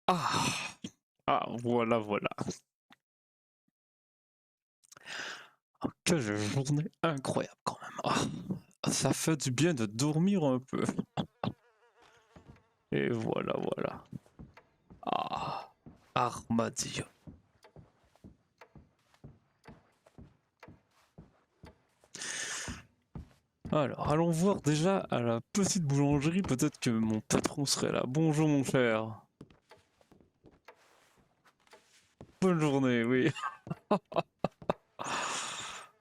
Ah, ah, voilà, voilà. Ah, quelle journée incroyable quand même. Ah, ça fait du bien de dormir un peu. Et voilà, voilà. Ah, Armadillo. Alors, allons voir déjà à la petite boulangerie. Peut-être que mon patron serait là. Bonjour, mon cher. Bonne journée, oui.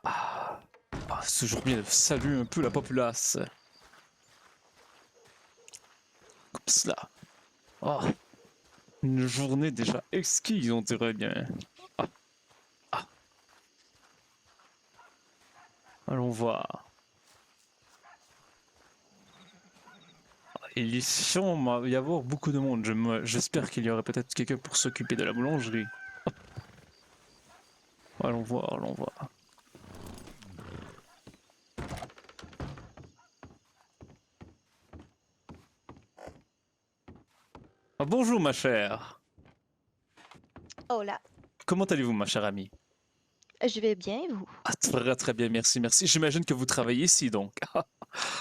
Ah, c'est toujours bien de saluer un peu la populace. Comme cela. Ah, une journée déjà exquise, on dirait bien. Ah, ah, allons voir. Il semble y avoir beaucoup de monde. J'espère qu'il y aurait peut-être quelqu'un pour s'occuper de la boulangerie. Allons voir, allons voir. Ah, bonjour, ma chère. Oh là, Comment allez-vous, ma chère amie? je vais bien et vous? Ah, très très bien, merci, merci. J'imagine que vous travaillez ici, donc.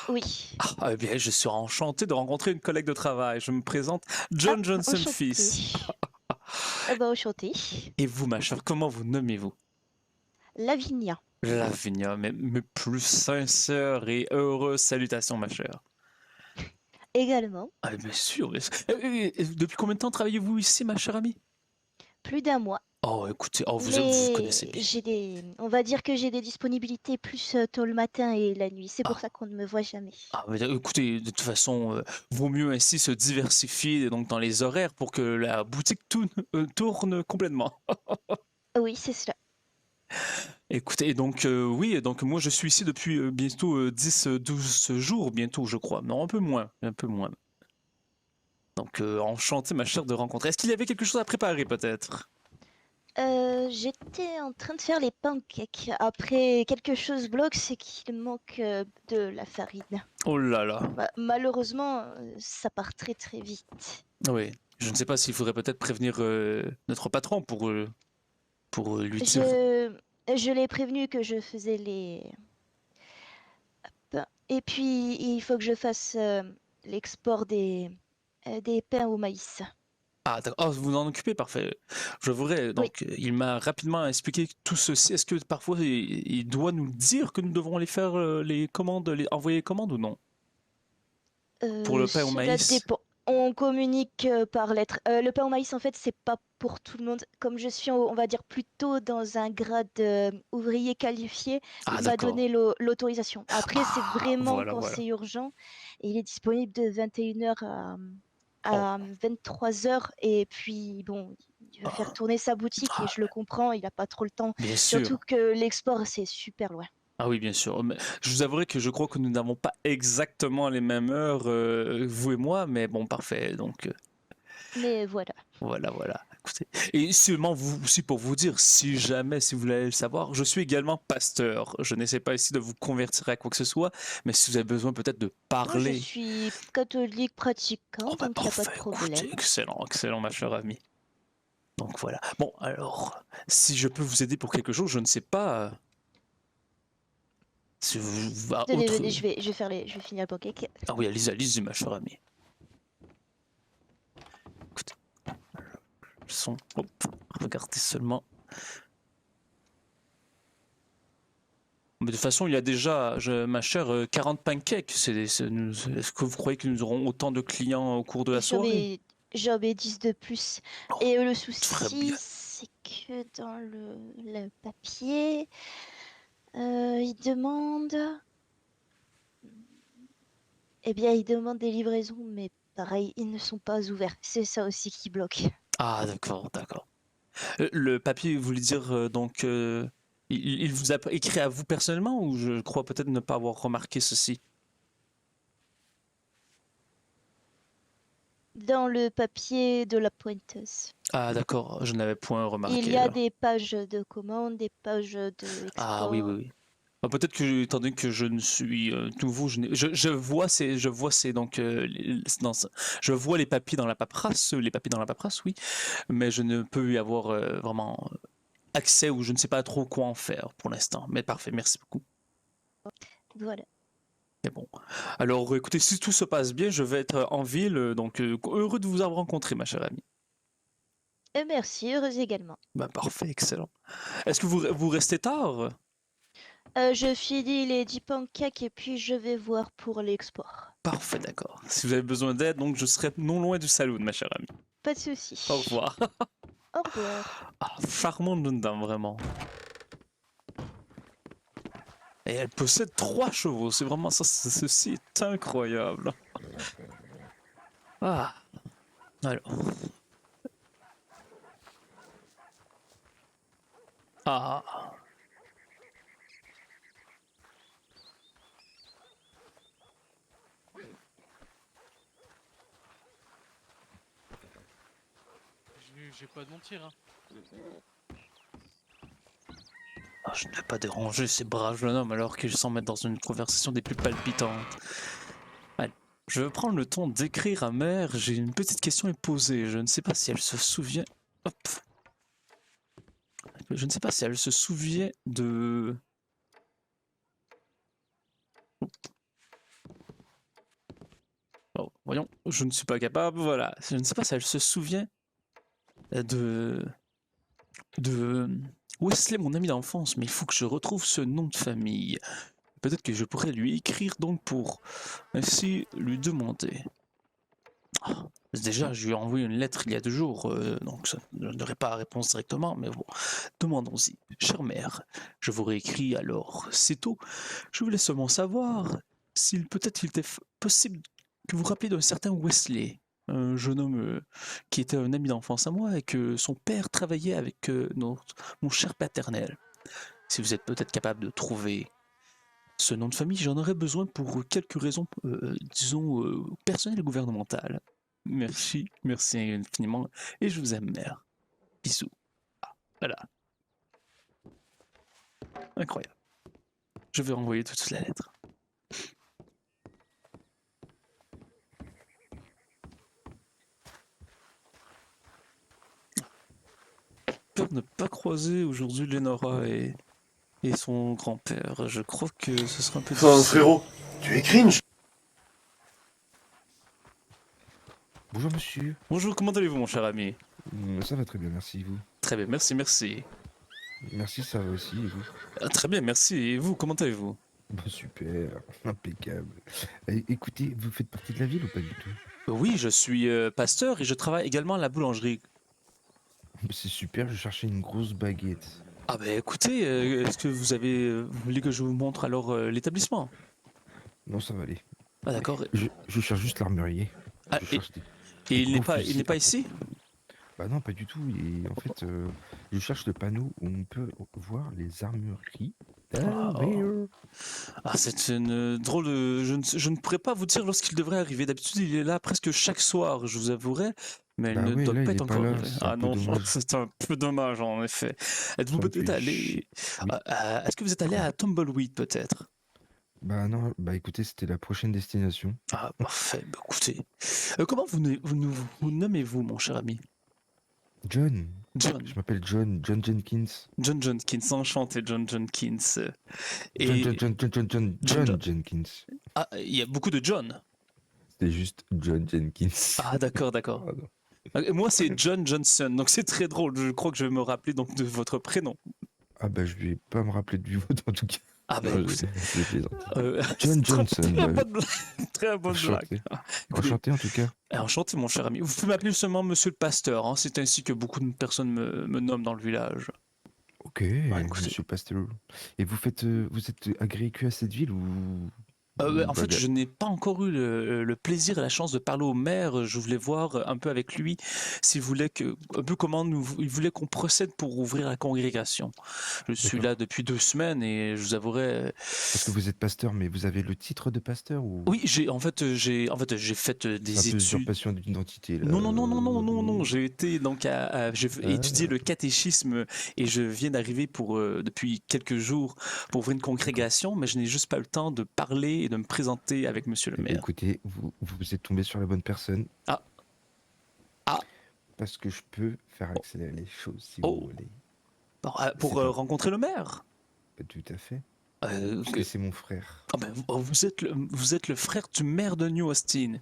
Oui. Eh bien, je suis enchanté de rencontrer une collègue de travail. Je me présente, Ah, John Johnson enchanté. fils. Ah bah enchanté. Et vous, ma chère, comment vous nommez-vous? Lavinia. Lavinia, mes plus sincères et heureuses salutations, ma chère. Également. Ah, bien sûr, bien sûr. Depuis combien de temps travaillez-vous ici, ma chère amie? Plus d'un mois. Oh, écoutez, oh, vous Mais connaissez bien. on va dire que j'ai des disponibilités plus tôt le matin et la nuit. C'est pour Ah, ça qu'on ne me voit jamais. mais écoutez, de toute façon, vaut mieux ainsi se diversifier donc dans les horaires pour que la boutique tourne complètement. Oui, c'est cela. Écoutez, donc oui, donc moi je suis ici depuis bientôt 10-12 jours, bientôt je crois. Non, un peu moins, un peu moins. Donc enchanté ma chère de rencontrer. Est-ce qu'il y avait quelque chose à préparer peut-être? J'étais en train de faire les pancakes. Après, quelque chose bloque, c'est qu'il manque de la farine. Oh là là, Malheureusement, ça part très très vite. oui. Je ne sais pas s'il faudrait peut-être prévenir notre patron pour lui dire. Je, je l'ai prévenu que je faisais les, et puis, il faut que je fasse l'export des pains au maïs. Ah, d'accord. Oh, vous en occupez, parfait. Je voudrais, Oui, donc, il m'a rapidement expliqué tout ceci. Est-ce que parfois il doit nous dire que nous devons aller faire les commandes, envoyer les commandes ou non? Pour le pain au cela maïs? dépend. On communique par lettre. Le pain au maïs, en fait, c'est pas pour tout le monde. Comme je suis, on va dire, plutôt dans un grade ouvrier qualifié, Ah, il m'a d'accord. donné l'autorisation. Après, c'est Ah, vraiment voilà, quand voilà. c'est urgent. Et il est disponible de 21h Oh, à 23h. Et puis, bon, il veut faire ah, tourner sa boutique et ah, je le comprends, il n'a pas trop le temps. bien Surtout sûr. que l'export, c'est super loin. Ah oui, bien sûr. Mais je vous avouerai que je crois que nous n'avons pas exactement les mêmes heures, vous et moi, mais bon, parfait. Donc, Mais voilà. voilà, voilà. Écoutez. Et seulement vous aussi pour vous dire, si jamais, si vous voulez le savoir, je suis également pasteur. Je n'essaie pas ici de vous convertir à quoi que ce soit, mais si vous avez besoin peut-être de Moi, je parler. suis catholique pratiquant, Oh bah donc il n'y a pas de parfait, écoutez, problème. excellent, excellent, ma chère amie. Donc voilà. Bon, alors, si je peux vous aider pour quelque chose, je ne sais pas si vous, Tenez, autre. venez, je vais finir le pancake. Ah oui, allez-y, allez-y, ma chère amie. Écoutez, le son, hop, regardez seulement. Mais de toute façon, il y a déjà, ma chère, 40 pancakes. Est-ce que vous croyez que nous aurons autant de clients au cours de la J'en soirée? ai, j'en ai 10 de plus. Oh, Et le très bien. souci, c'est que dans le papier, il demande, eh bien, il demande des livraisons, mais pareil, ils ne sont pas ouverts. C'est ça aussi qui bloque. Ah, d'accord, d'accord. Le papier, vous voulez dire, donc, il vous a écrit à vous personnellement ou je crois peut-être ne pas avoir remarqué ceci? Dans le papier de la pointeuse. Ah, d'accord, je n'avais point Il remarqué y a alors. des pages de commande, des pages de Ah oui, oui, export. oui. Ah, peut-être que, étant donné que je ne suis nouveau, je vois ces, donc, je vois les papiers dans la paperasse, oui, mais je ne peux y avoir vraiment accès ou je ne sais pas trop quoi en faire pour l'instant. Mais parfait, merci beaucoup. Voilà. C'est bon. Alors, écoutez, si tout se passe bien, je vais être en ville, donc heureux de vous avoir rencontré, ma chère amie. Merci, heureuse également. Bah, parfait, excellent. Est-ce que vous restez tard? Je finis les 10 pancakes et puis je vais voir pour l'export. Parfait, d'accord. Si vous avez besoin d'aide, donc je serai non loin du saloon, ma chère amie. Pas de Au souci. revoir. Au revoir. Ah, charmante jeune dame, vraiment. Et elle possède 3 chevaux, c'est vraiment ça, ceci est incroyable. Ah, alors. Ah, Je vais pas te mentir, hein. ah, je ne vais pas déranger ces braves jeunes hommes alors qu'ils s'en mettent dans une conversation des plus palpitantes. Allez, je vais prendre le temps d'écrire à mère, j'ai une petite question à poser, je ne sais pas si elle se souvient... Hop. Je ne sais pas si elle se souvient de... Oh, voyons, je ne suis pas capable, voilà. Je ne sais pas si elle se souvient de... de Wesley, mon ami d'enfance, mais il faut que je retrouve ce nom de famille. Peut-être que je pourrais lui écrire donc pour ainsi lui demander. Ah, déjà, je lui ai envoyé une lettre il y a 2 jours, donc je n'aurai pas réponse directement, mais bon, demandons-y. Chère mère, je vous réécris alors, c'est tôt. Je voulais seulement savoir s'il peut-être il était possible que vous rappeliez d'un certain Wesley, un jeune homme qui était un ami d'enfance à moi et que son père travaillait avec mon cher paternel. Si vous êtes peut-être capable de trouver ce nom de famille, j'en aurais besoin pour quelques raisons, disons, personnelles et gouvernementales. Merci, merci infiniment, et je vous aime, mère. Bisous. Ah, voilà, incroyable. Je vais renvoyer tout de suite la lettre. Peur de ne pas croiser aujourd'hui Lenora et son grand-père. Je crois que ce sera un peu Enfin, difficile. frérot, tu es cringe. Bonjour monsieur. Bonjour, comment allez-vous, mon cher ami? Ça va très bien, merci. Vous? Très bien, merci, merci. Merci, ça va aussi. Et vous? Ah, très bien, merci. Et vous, comment allez-vous? Bah, super, impeccable. Écoutez, vous faites partie de la ville ou pas du tout? Oui, je suis pasteur et je travaille également à la boulangerie. C'est super, je cherchais une grosse baguette. Ah bah écoutez, est-ce que vous voulez que je vous montre alors l'établissement? Non, ça va aller. Ah d'accord. Je cherche juste l'armurier. Ah, Je et, cherche des et il n'est gros pas, fusils. ici? Bah non, pas du tout. Et en fait, je cherche le panneau où on peut voir les armureries. Oh. Ah, c'est une drôle de... je ne pourrais pas vous dire lorsqu'il devrait arriver. D'habitude, il est là presque chaque soir, je vous avouerai, mais il Bah ne ouais, doit là, pas il être est pas encore là, arrivé. c'est un Ah peu non, dommage. c'est un peu dommage en effet. Êtes-vous Ça me peut-être fait allé... Oui. Est-ce que vous êtes allé à Tumbleweed peut-être? Bah non, bah écoutez, c'était la prochaine destination. Ah, parfait. Bah, écoutez, comment vous nommez-vous, mon cher ami? John. John. Je m'appelle John Jenkins. John Jenkins, enchanté, John Jenkins. John Et John. Jenkins. Ah, il y a beaucoup de John. C'était juste John Jenkins. Ah, d'accord, d'accord. Ah non. Moi, c'est John Johnson, donc c'est très drôle. Je crois que je vais me rappeler donc de votre prénom. Ah bah je vais pas me rappeler du vôtre en tout cas. Ah, bah Non, écoutez. je plaisante. très- John Johnson, Très bah, bonne blague. Très bonne blague. Enchanté. Ah, écoutez, Enchanté en tout cas. enchanté, mon cher ami. Vous pouvez m'appeler seulement Monsieur le Pasteur. Hein. C'est ainsi que beaucoup de personnes me nomment dans le village. Ok, Bah, écoutez. monsieur Pasteur. Et vous êtes agréé que à cette ville ou En fait, je n'ai pas encore eu le plaisir et la chance de parler au maire. Je voulais voir un peu avec lui s'il voulait un peu comment il voulait qu'on procède pour ouvrir la congrégation. Je suis D'accord. là depuis 2 semaines et je vous avouerai, Parce que vous êtes pasteur, mais vous avez le titre de pasteur ou oui, j'ai fait c'est un des peu études. usurpation d'identité là? Non, non, non, non, non, non, non. J'ai été donc j'ai étudié Ah, le catéchisme et je viens d'arriver depuis quelques jours pour ouvrir une d'accord. congrégation, mais je n'ai juste pas eu le temps de parler et de me présenter avec Monsieur le Eh bien, maire. écoutez, vous êtes tombé sur la bonne personne Ah, ah, parce que je peux faire oh, accélérer les choses si vous oh. voulez. Pour C'est un rencontrer le maire. tout à fait, Que- puisque c'est mon frère. ah ben, vous êtes le frère du maire de New Austin.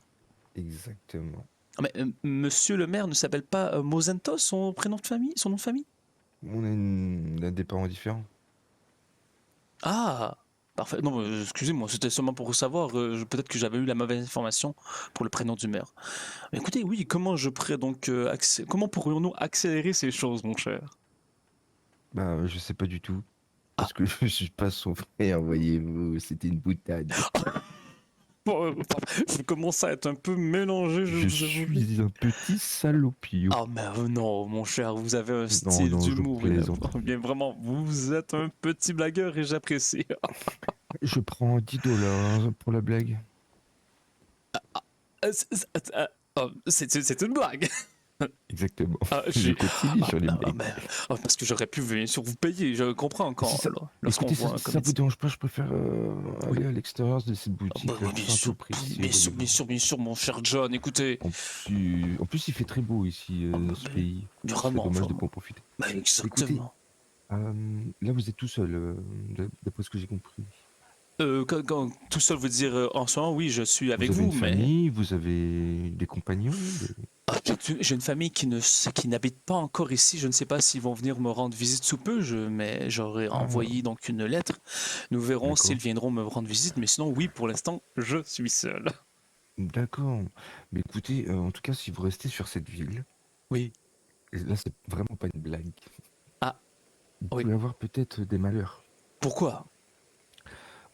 Exactement. Ah, mais, Monsieur le maire ne s'appelle pas Mosento, son prénom de famille, son nom de famille? On a des parents différents. Ah, parfait. Non, excusez-moi, c'était seulement pour savoir. Peut-être que j'avais eu la mauvaise information pour le prénom du maire. Mais écoutez, oui, comment je pourrais donc comment pourrions-nous accélérer ces choses, mon cher? Bah, je sais pas du tout. Ah, Parce que je suis pas son frère, voyez-vous, c'était une boutade. je commence à être un peu mélangé, je Je vous avoue. suis un petit salopio. Ah, mais non, mon cher, vous avez un Non, style non, je d'humour. plaisante. Bien, vraiment, vous êtes un petit blagueur et j'apprécie. Je prends 10 $ pour la blague. C'est une blague. Exactement. Ah, Je continue sur les blagues. mais, parce que j'aurais pu bien sûr vous payer, je comprends Si quand, ça, lorsqu'on écoutez, voit un si ça vous comédien. dérange pas, je préfère Oui. aller à l'extérieur de cette Ah, boutique. bah, oui, C'est un peu précis, bien sûr, mon cher John, écoutez. En plus, il fait très beau ici, dans ce pays. Ce serait Vraiment, dommage de vraiment. pas en profiter. Bah, Écoutez, exactement. là, vous êtes tout seul, d'après ce que j'ai compris. Tout seul vous dire en ce moment, oui, je suis avec Vous avez vous, une mais famille, vous avez des compagnons. j'ai une famille qui n'habite pas encore ici. Je ne sais pas s'ils vont venir me rendre visite sous peu, mais j'aurais Ah, envoyé donc une lettre. Nous verrons s'ils d'accord. viendront me rendre visite, mais sinon, oui, pour l'instant, je suis seul. D'accord. Mais écoutez, en tout cas, si vous restez sur cette ville, Oui. et là, c'est vraiment pas une blague, Ah, vous oui. pouvez avoir peut-être des malheurs. Pourquoi?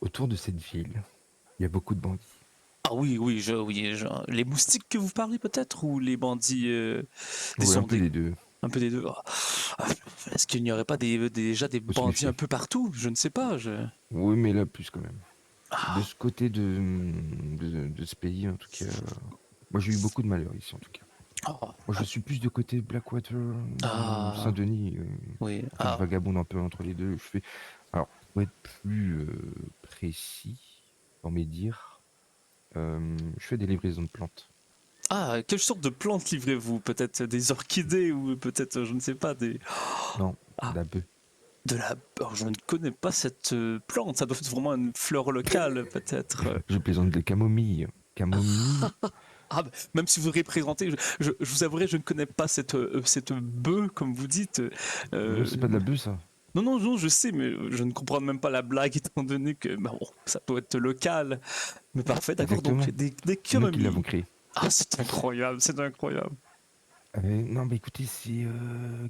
Autour de cette ville, il y a beaucoup de bandits. Ah oui, les moustiques que vous parlez peut-être ou les bandits, Ouais, disons un peu des deux. un peu des deux. Ah, est-ce qu'il n'y aurait pas déjà des Faut se bandits un méfier. peu partout? Je ne sais pas. Oui, mais là, plus quand même. De Ah, ce côté de ce pays, en tout cas, moi, j'ai eu beaucoup de malheurs ici, en tout cas. ah, Moi, je suis plus de côté Blackwater, ah, Saint-Denis. oui, En fait, je vagabonde un peu entre les deux. Alors, pour être plus précis dans mes dires, je fais des livraisons de plantes. Ah, quelle sorte de plantes livrez-vous? Peut-être des orchidées ou peut-être, je ne sais pas, Non, Ah, la bœuf. Alors, je ne connais pas cette plante. Ça doit être vraiment une fleur locale, peut-être. Je plaisante des camomilles. Camomille. Ah, même si vous représentez, je vous avouerai, je ne connais pas cette bœuf, comme vous dites. Non, c'est pas de la bœuf, ça. Non, non, non, je sais, mais je ne comprends même pas la blague, étant donné que bah, bon, ça doit être local. Mais parfait, d'accord, donc Exactement. des C'est nous qui l'avons camomilles. créé. Ah, c'est incroyable, c'est incroyable. Non, bah écoutez, c'est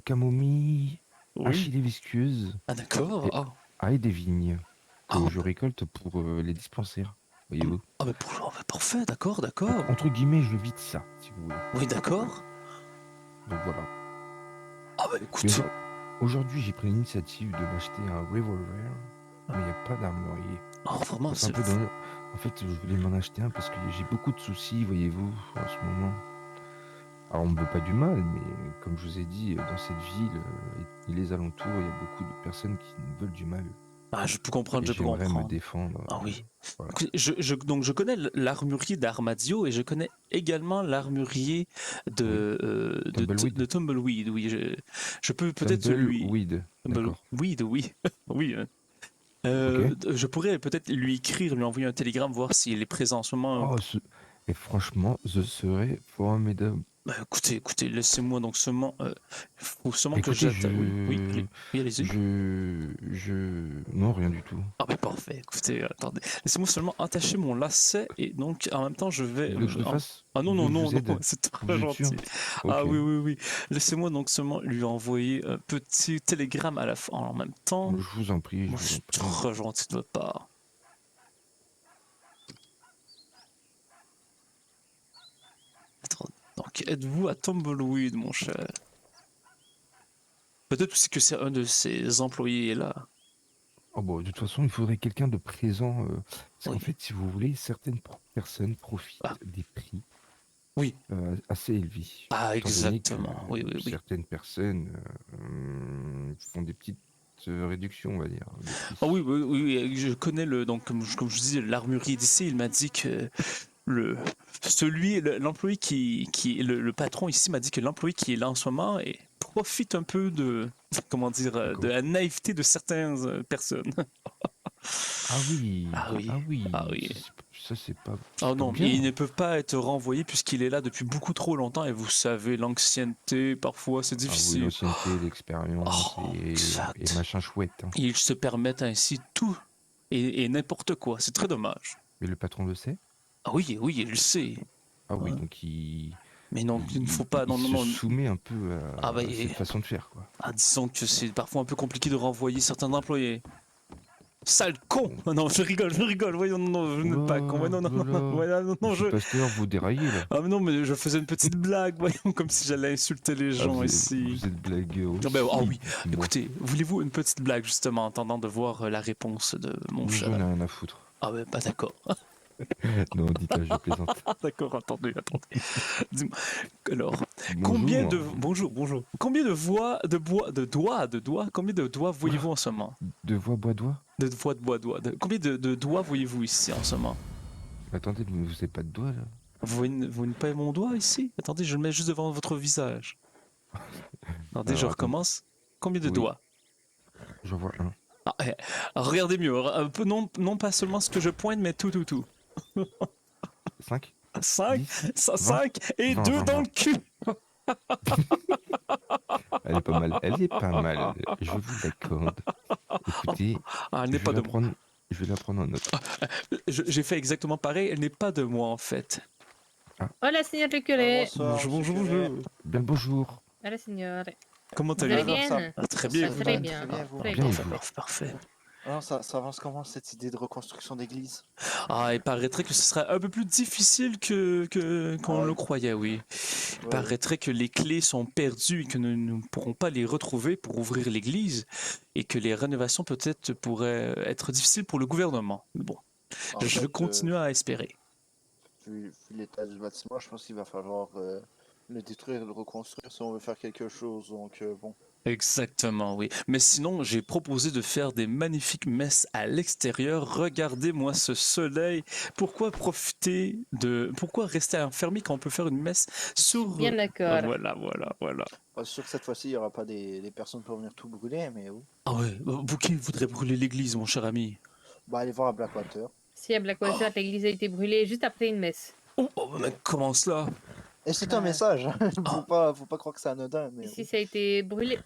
camomille, Oui. achillée visqueuse Ah, d'accord. et Ah, ail des vignes que Ah. je récolte pour les dispensaires. Voyez-vous. ah, mais parfait, d'accord, d'accord. Entre guillemets, je vide ça, si vous voulez. Oui, d'accord. Donc voilà. Ah, bah Mais écoute. aujourd'hui, j'ai pris l'initiative de m'acheter un revolver, mais il n'y a pas d'armurier. Oh, vraiment, C'est un peu dans... En fait, je voulais m'en acheter un parce que j'ai beaucoup de soucis, voyez-vous, en ce moment. Alors, on ne me veut pas du mal, mais comme je vous ai dit, dans cette ville et les alentours, il y a beaucoup de personnes qui me veulent du mal. Ah, je peux comprendre, Et je peux j'aimerais me comprendre. défendre. Ah oui. Voilà. Donc je connais l'armurier d'Armadio et je connais également l'armurier de Tumbleweed. de Tumbleweed. Oui, je peux peut-être lui. Tumbleweed, d'accord. Tumbleweed, oui. Oui. Je pourrais peut-être lui écrire, lui envoyer un télégramme, voir s'il est présent en ce moment. Oh, et franchement, ce serait formidable. Bah, écoutez, laissez-moi donc seulement. Il faut seulement que Écoutez, j'attende. Oui, allez-y. Non, rien du tout. Ah, bah parfait. Écoutez, attendez. Laissez-moi seulement attacher mon lacet et donc en même temps je vais. Vous voulez que je le fasse? Ah non, non, Vous non, vous aide? non, c'est très Vous êtes sûr? gentil. Ah Ok. oui, oui, oui. Laissez-moi donc seulement lui envoyer un petit télégramme à la fin en même temps. Je vous en prie. Moi, Je je vous suis en prie. très gentil de votre part. Donc, êtes-vous à Tumbleweed, mon cher? Peut-être aussi que c'est un de ses employés là. Oh bon, de toute façon, il faudrait quelqu'un de présent. Parce qu'en Oui. fait, si vous voulez, certaines personnes profitent Ah. des prix Oui. assez élevés. Ah, Étant donné que exactement. Oui, oui, oui. certaines personnes font des petites réductions, on va dire, de prix. Ah oui, oui, oui, oui, je connais donc comme je dis, l'armurier d'ici, il m'a dit que l'employé le patron ici m'a dit que l'employé qui est là en ce moment profite un peu comment dire, de la naïveté de certaines personnes. Ah oui, Ah oui, ah oui, ah oui. ça c'est pas, Ah c'est pas non, bien. ils ne peuvent pas être renvoyés puisqu'il est là depuis beaucoup trop longtemps et vous savez, l'ancienneté, parfois c'est Ah oui, difficile. l'ancienneté, l'expérience Oh, et exact. machin chouette. Hein. Ils se permettent ainsi tout et n'importe quoi. C'est très dommage. Mais le patron le sait? Ah oui, oui, il le sait. Ah oui, Ouais. donc Mais non, il ne faut pas. Non, il non, se non. soumet un peu Ah bah, à cette façon de faire, quoi. disons que c'est parfois un peu compliqué de renvoyer certains employés. Sale con! Bon. Non, je rigole, voyons, non, non, je n'ai pas con. Ouais, non, non, non, non, ouais, non, non, Monsieur Pasteur, vous déraillez, là. Ah mais non, mais je faisais une petite blague, voyons, comme si j'allais insulter les Ah, gens ici. vous êtes blagueur Ah ben, aussi. ah oui, Bon, écoutez, voulez-vous une petite blague, justement, en attendant de voir la réponse de mon j'en chat? ai rien à foutre. Ah ben, pas d'accord. Non, dites-le, je plaisante. Ah d'accord, attendez. Dis-moi, alors, Bonjour. bonjour. Combien combien de doigts voyez-vous en ce moment? De voix bois doigt? Combien de doigts voyez-vous ici en ce moment? Attendez, vous n'avez pas de doigt, là? Vous voyez pas mon doigt ici? Attendez, je le mets juste devant votre visage. Attendez, je Alors, recommence. Combien de Oui. doigts? J'en vois un. Ah, regardez mieux, un peu, non pas seulement ce que je pointe, mais tout. 5? 5, 10? 5 et 20, 2 20, dans le cul. Elle est pas mal. Elle est pas mal. Je vous l'accorde. Écoutez, Ah, elle je n'est vais pas de la moi. prendre. Je vais la prendre en note. J'ai fait exactement pareil, elle n'est pas de moi en fait. Hola, señor le curé. Bonsoir, Bonjour, monsieur bonjour, Curé. bonjour. Bien le bonjour. Hola, señor. Comment Vous allez allez-vous? Alors, ça- bien? Ah, très ça bien. va Très très bien. bien, vous. Très Bien, bien. et vous? Parfait. Alors, ça avance comment cette idée de reconstruction d'église? Ah, il paraîtrait que ce serait un peu plus difficile qu'on Ah ouais. le croyait, oui. Il Ouais. paraîtrait que les clés sont perdues et que nous ne pourrons pas les retrouver pour ouvrir l'église et que les rénovations peut-être pourraient être difficiles pour le gouvernement. Mais bon, En je fait, continue à espérer. vu l'état du bâtiment, je pense qu'il va falloir le détruire et le reconstruire si on veut faire quelque chose. Donc, bon. Exactement, oui. Mais sinon, j'ai proposé de faire des magnifiques messes à l'extérieur. Regardez-moi ce soleil. Pourquoi pourquoi rester enfermé quand on peut faire une messe sur... Bien d'accord. Voilà. Pas sûr que cette fois-ci, il n'y aura pas des personnes pour venir tout brûler, mais oui. Ah ouais, vous qui voudrez brûler l'église, mon cher ami? Bah, allez voir à Blackwater. Si à Blackwater, l'église a été brûlée juste après une messe. Oh, mais comment cela? Et c'est un message. Faut pas croire que c'est anodin, mais Si oui. ça a été brûlé.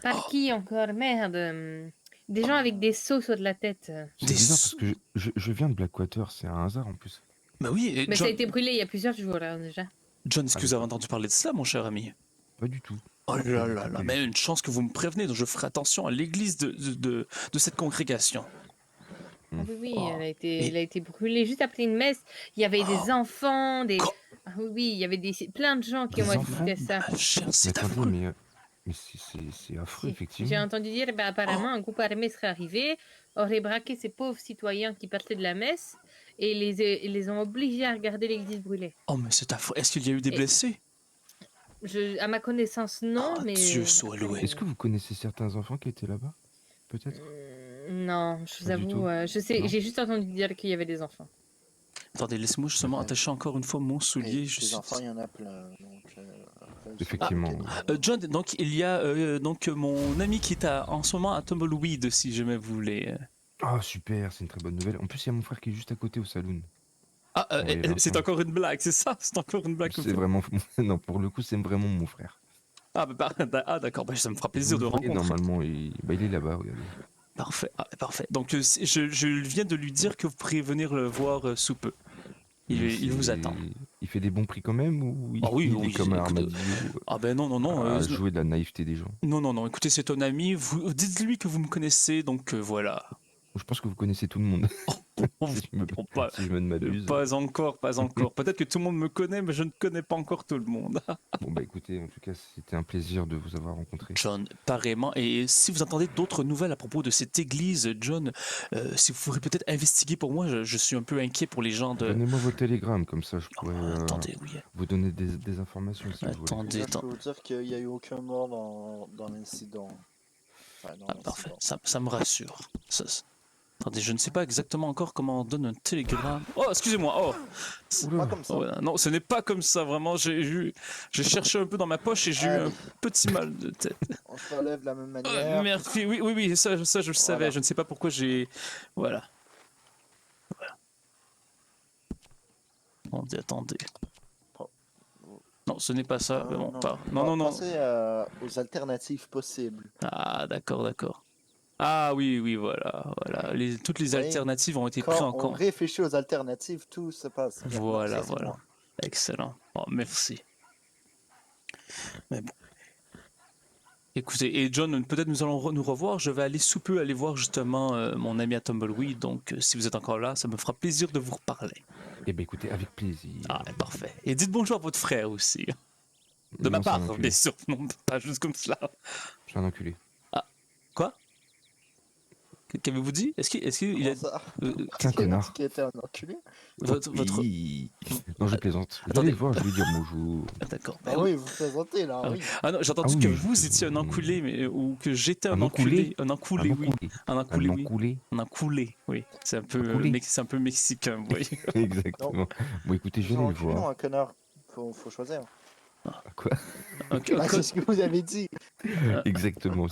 Par qui encore? Merde. Des gens avec des seaux sur de la tête. C'est Des bizarre parce que je viens de Blackwater, c'est un hasard en plus. Bah oui, et Mais ça a John, été brûlé il y a plusieurs jours là déjà. est-ce que vous avez entendu parler de cela, mon cher ami? Pas du tout. Oh là là, mais une chance que vous me prévenez, donc je ferai attention à l'église de cette congrégation. Ah oui, Oh. elle a été brûlée juste après une messe. Il y avait des enfants, des. Ah oui, il y avait plein de gens qui Des ont assisté à ça. Ah, cher, Mais c'est attendez, affreux. mais c'est affreux, Si. effectivement. J'ai entendu dire, apparemment, un groupe armé serait arrivé, aurait braqué ces pauvres citoyens qui partaient de la messe et les ont obligés à regarder l'église brûlée. Oh, mais c'est affreux. Est-ce qu'il y a eu des Et- blessés? À ma connaissance, non, Oh, mais. Dieu soit loué. Est-ce que vous connaissez certains enfants qui étaient là-bas? Peut-être? Non, je vous Pas du avoue, tout. je sais, Non. j'ai juste entendu dire qu'il y avait des enfants. Attendez, laissez-moi justement Ouais. attacher encore une fois mon soulier. Et Je des suis... enfants, il y en a plein. Donc, après, Effectivement. John, donc il y a donc mon ami qui est en ce moment à Tumbleweed, si jamais vous voulez. Ah, super, c'est une très bonne nouvelle. En plus, il y a mon frère qui est juste à côté au saloon. Ah, Oui, c'est Vincent. encore une blague, c'est ça? C'est encore une blague. que vous C'est faites. vraiment. Non, pour le coup, c'est vraiment mon frère. Ah, d'accord, bah, ça me fera plaisir Vous de le voyez, rencontrer. normalement, il est là-bas, regardez. Parfait, parfait. Donc je viens de lui dire que vous pourriez venir le voir sous peu. Il vous attend. Il fait des bons prix quand même ou Ah oui, il oui, est comme un écoute, armadillo Ah ben non, à jouer de la naïveté des gens? non, écoutez, c'est un ami, dites-lui que vous me connaissez, donc voilà. Je pense que vous connaissez tout le monde. Si je me, Pas, si je me ne m'abuse. pas encore, pas encore. Peut-être que tout le monde me connaît, mais je ne connais pas encore tout le monde. Bon, bah écoutez, en tout cas, c'était un plaisir de vous avoir rencontré. John, pareillement. Et si vous entendez d'autres nouvelles à propos de cette église, John, si vous pourrez peut-être investiguer pour moi, je suis un peu inquiet pour les gens de... Donnez-moi vos télégrammes, comme ça je Oh, pourrais attendez, oui. vous donner des informations si vous voulez. Attendez, Déjà, je peux vous dire qu'il n'y a eu aucun mort dans l'incident. Enfin, dans parfait, l'incident. ça me rassure. Attendez, je ne sais pas exactement encore comment on donne un télégramme. Oh, excusez-moi, oh Pas comme ça. Oh, non, ce n'est pas comme ça, vraiment. J'ai cherché un peu dans ma poche et j'ai eu un petit mal de tête. On se relève de la même manière. Merci, oui, ça je le savais. Voilà. Je ne sais pas pourquoi j'ai... Voilà. Attendez. Oh. Non, ce n'est pas ça. Non, Bon, non, pas... non. non. Pensez aux alternatives possibles. Ah, d'accord. Ah oui, voilà. Toutes les Oui. alternatives ont été prises Quand en on compte. réfléchit aux alternatives, tout se passe. bien. Voilà. Ça, c'est moi. Excellent. Oh, merci. Mais bon. Écoutez, et John, peut-être nous allons nous revoir. Je vais aller sous peu aller voir justement mon ami à Tumbleweed. Donc, si vous êtes encore là, ça me fera plaisir de vous reparler. Eh ben écoutez, avec plaisir. Ah, parfait. Et dites bonjour à votre frère aussi. De ma Non, c'est un part, enculé. bien sûr. Non, pas juste comme cela. C'est un enculé. Quoi? Qu'avez-vous dit? Est-ce qu'il a... Comment ça? Qu'un connard. Qui était un enculé? votre... Oui. Non, je plaisante. Je vais Attendez. aller le voir, je vais lui dire bonjour. Ah, d'accord. Ah oui, vous plaisantez là, Ah oui. Ah non, j'ai entendu Ah que oui, vous étiez un enculé, mais ou que j'étais un Un enculé. enculé Un enculé, oui. Un enculé, oui. enculé. Un enculé, oui. C'est un peu, Enculé. c'est un peu mexicain, vous voyez. Exactement. Bon, écoutez, je vais Ils ont aller le enculé ou voir. un connard? Faut choisir. Quoi? Un- un Bah, con- c'est ce que vous avez dit. Exactement,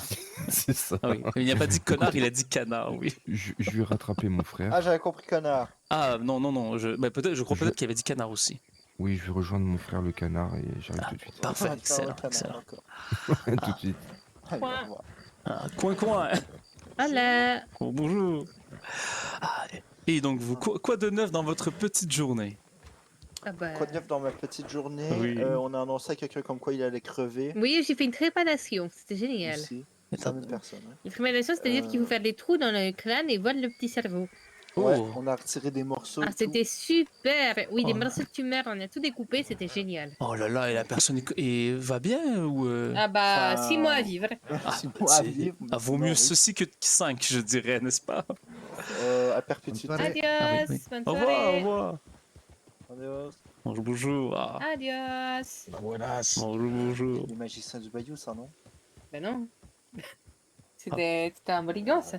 c'est ça. Ah oui, il n'a pas dit connard, il a dit canard, oui. Je vais rattraper mon frère. Ah, j'avais compris connard. Ah non, peut-être, je crois Je- peut-être qu'il avait dit canard aussi. Oui, je vais rejoindre mon frère le canard et j'arrive tout de suite. Parfait, Ah, excellent, connard, excellent. d'accord. Tout de suite. Allez, Point. au revoir. Ah, coin. Voilà. Oh, bonjour. Ah, et donc, quoi de neuf dans votre petite journée? Ah bah... Quoi de neuf dans ma petite journée? Oui. On a annoncé à quelqu'un comme quoi il allait crever. Oui, j'ai fait une trépanation. C'était génial. Ici. Attends. 5000 personnes. Hein. Une trépanation, c'est-à-dire qu'il faut faire des trous dans le crâne et voir le petit cerveau. Ouais, Oh. on a retiré des morceaux. Ah, et tout. c'était super. Oui, des Oh. morceaux de tumeur, on a tout découpé, c'était génial. Oh là là, et la personne va bien ou Ah bah, Enfin, 6 mois à vivre. Ah, 6 mois à c'est- vivre. vaut Non, mieux oui. ceci que 5, je dirais, n'est-ce pas? À perpétuité. Pareil. Adios, oui. bonne Au revoir, au soirée. revoir. Adios. Bonjour. Ah. Adios. Bonjour. Les magiciens du Bayou, ça, non? Ben non. C'était un brigand, ça.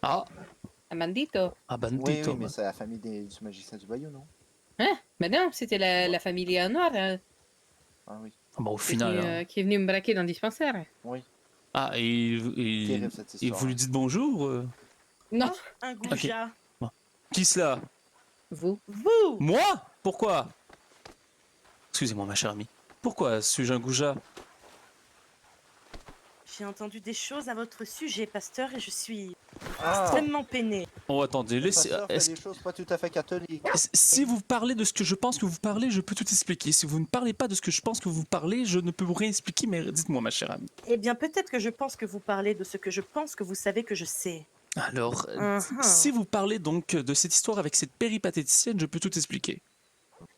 Ah, Un bandito. bandito. Oui, mais c'est la famille du magicien du Bayou, non? Ben non, c'était la famille Léonard Ah oui. Bon, au final. hein. qui est venue me braquer dans le dispensaire. Oui. Ah, et Terrible cette histoire. vous lui dites bonjour Non, Un goujat. Qui cela? vous. Vous Moi? Pourquoi? Excusez-moi, ma chère amie. Pourquoi suis-je un goujat? J'ai entendu des choses à votre sujet, pasteur, et je suis Ah, extrêmement peinée. Oh, attendez, le laissez. pasteur fait des choses pas tout à fait catholiques. Si vous parlez de ce que je pense que vous parlez, je peux tout expliquer. Si vous ne parlez pas de ce que je pense que vous parlez, je ne peux vous rien expliquer, mais dites-moi, ma chère amie. Eh bien, peut-être que je pense que vous parlez de ce que je pense que vous savez que je sais. Alors, Mhm. si vous parlez donc de cette histoire avec cette péripatéticienne, je peux tout expliquer.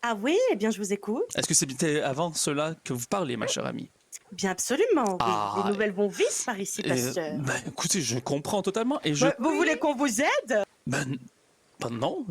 Ah oui, eh bien, je vous écoute. Est-ce que c'est bien avant cela que vous parlez, ma chère amie? Bien, absolument, oui. Ah, Les nouvelles vont vite par ici, pasteur. Écoutez, je comprends totalement et je... Vous voulez qu'on vous aide? Ben, non,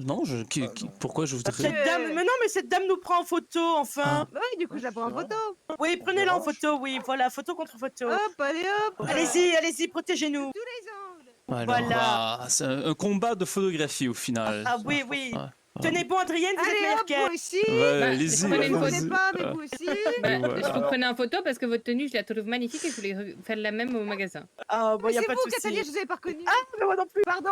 pourquoi je voudrais... Cette dame... Mais non, mais cette dame nous prend en photo, enfin. Bah oui, du coup, je la prends en C'est vrai. photo. Oui, prenez-la en photo, oui. Voilà, photo contre photo. Hop, allez hop. Allez-y, protégez-nous. Tous les angles. Alors, voilà. c'est un combat de photographie au final. Ah oui, oui. Ouais. Tenez bon, Adrienne, vous êtes Allez meilleure hop, qu'elle. vous aussi. Ouais, Bah, allez-y, prenez une Vous photo. allez-y. connaissez pas, mais vous aussi. Ben, voilà. je vous prenais en photo parce que votre tenue, je la trouve magnifique et je voulais faire la même au magasin. Ah, bon, y a C'est pas de vous, souci. Catalina, je vous avais pas reconnu. Ah, mais moi non plus. Pardon.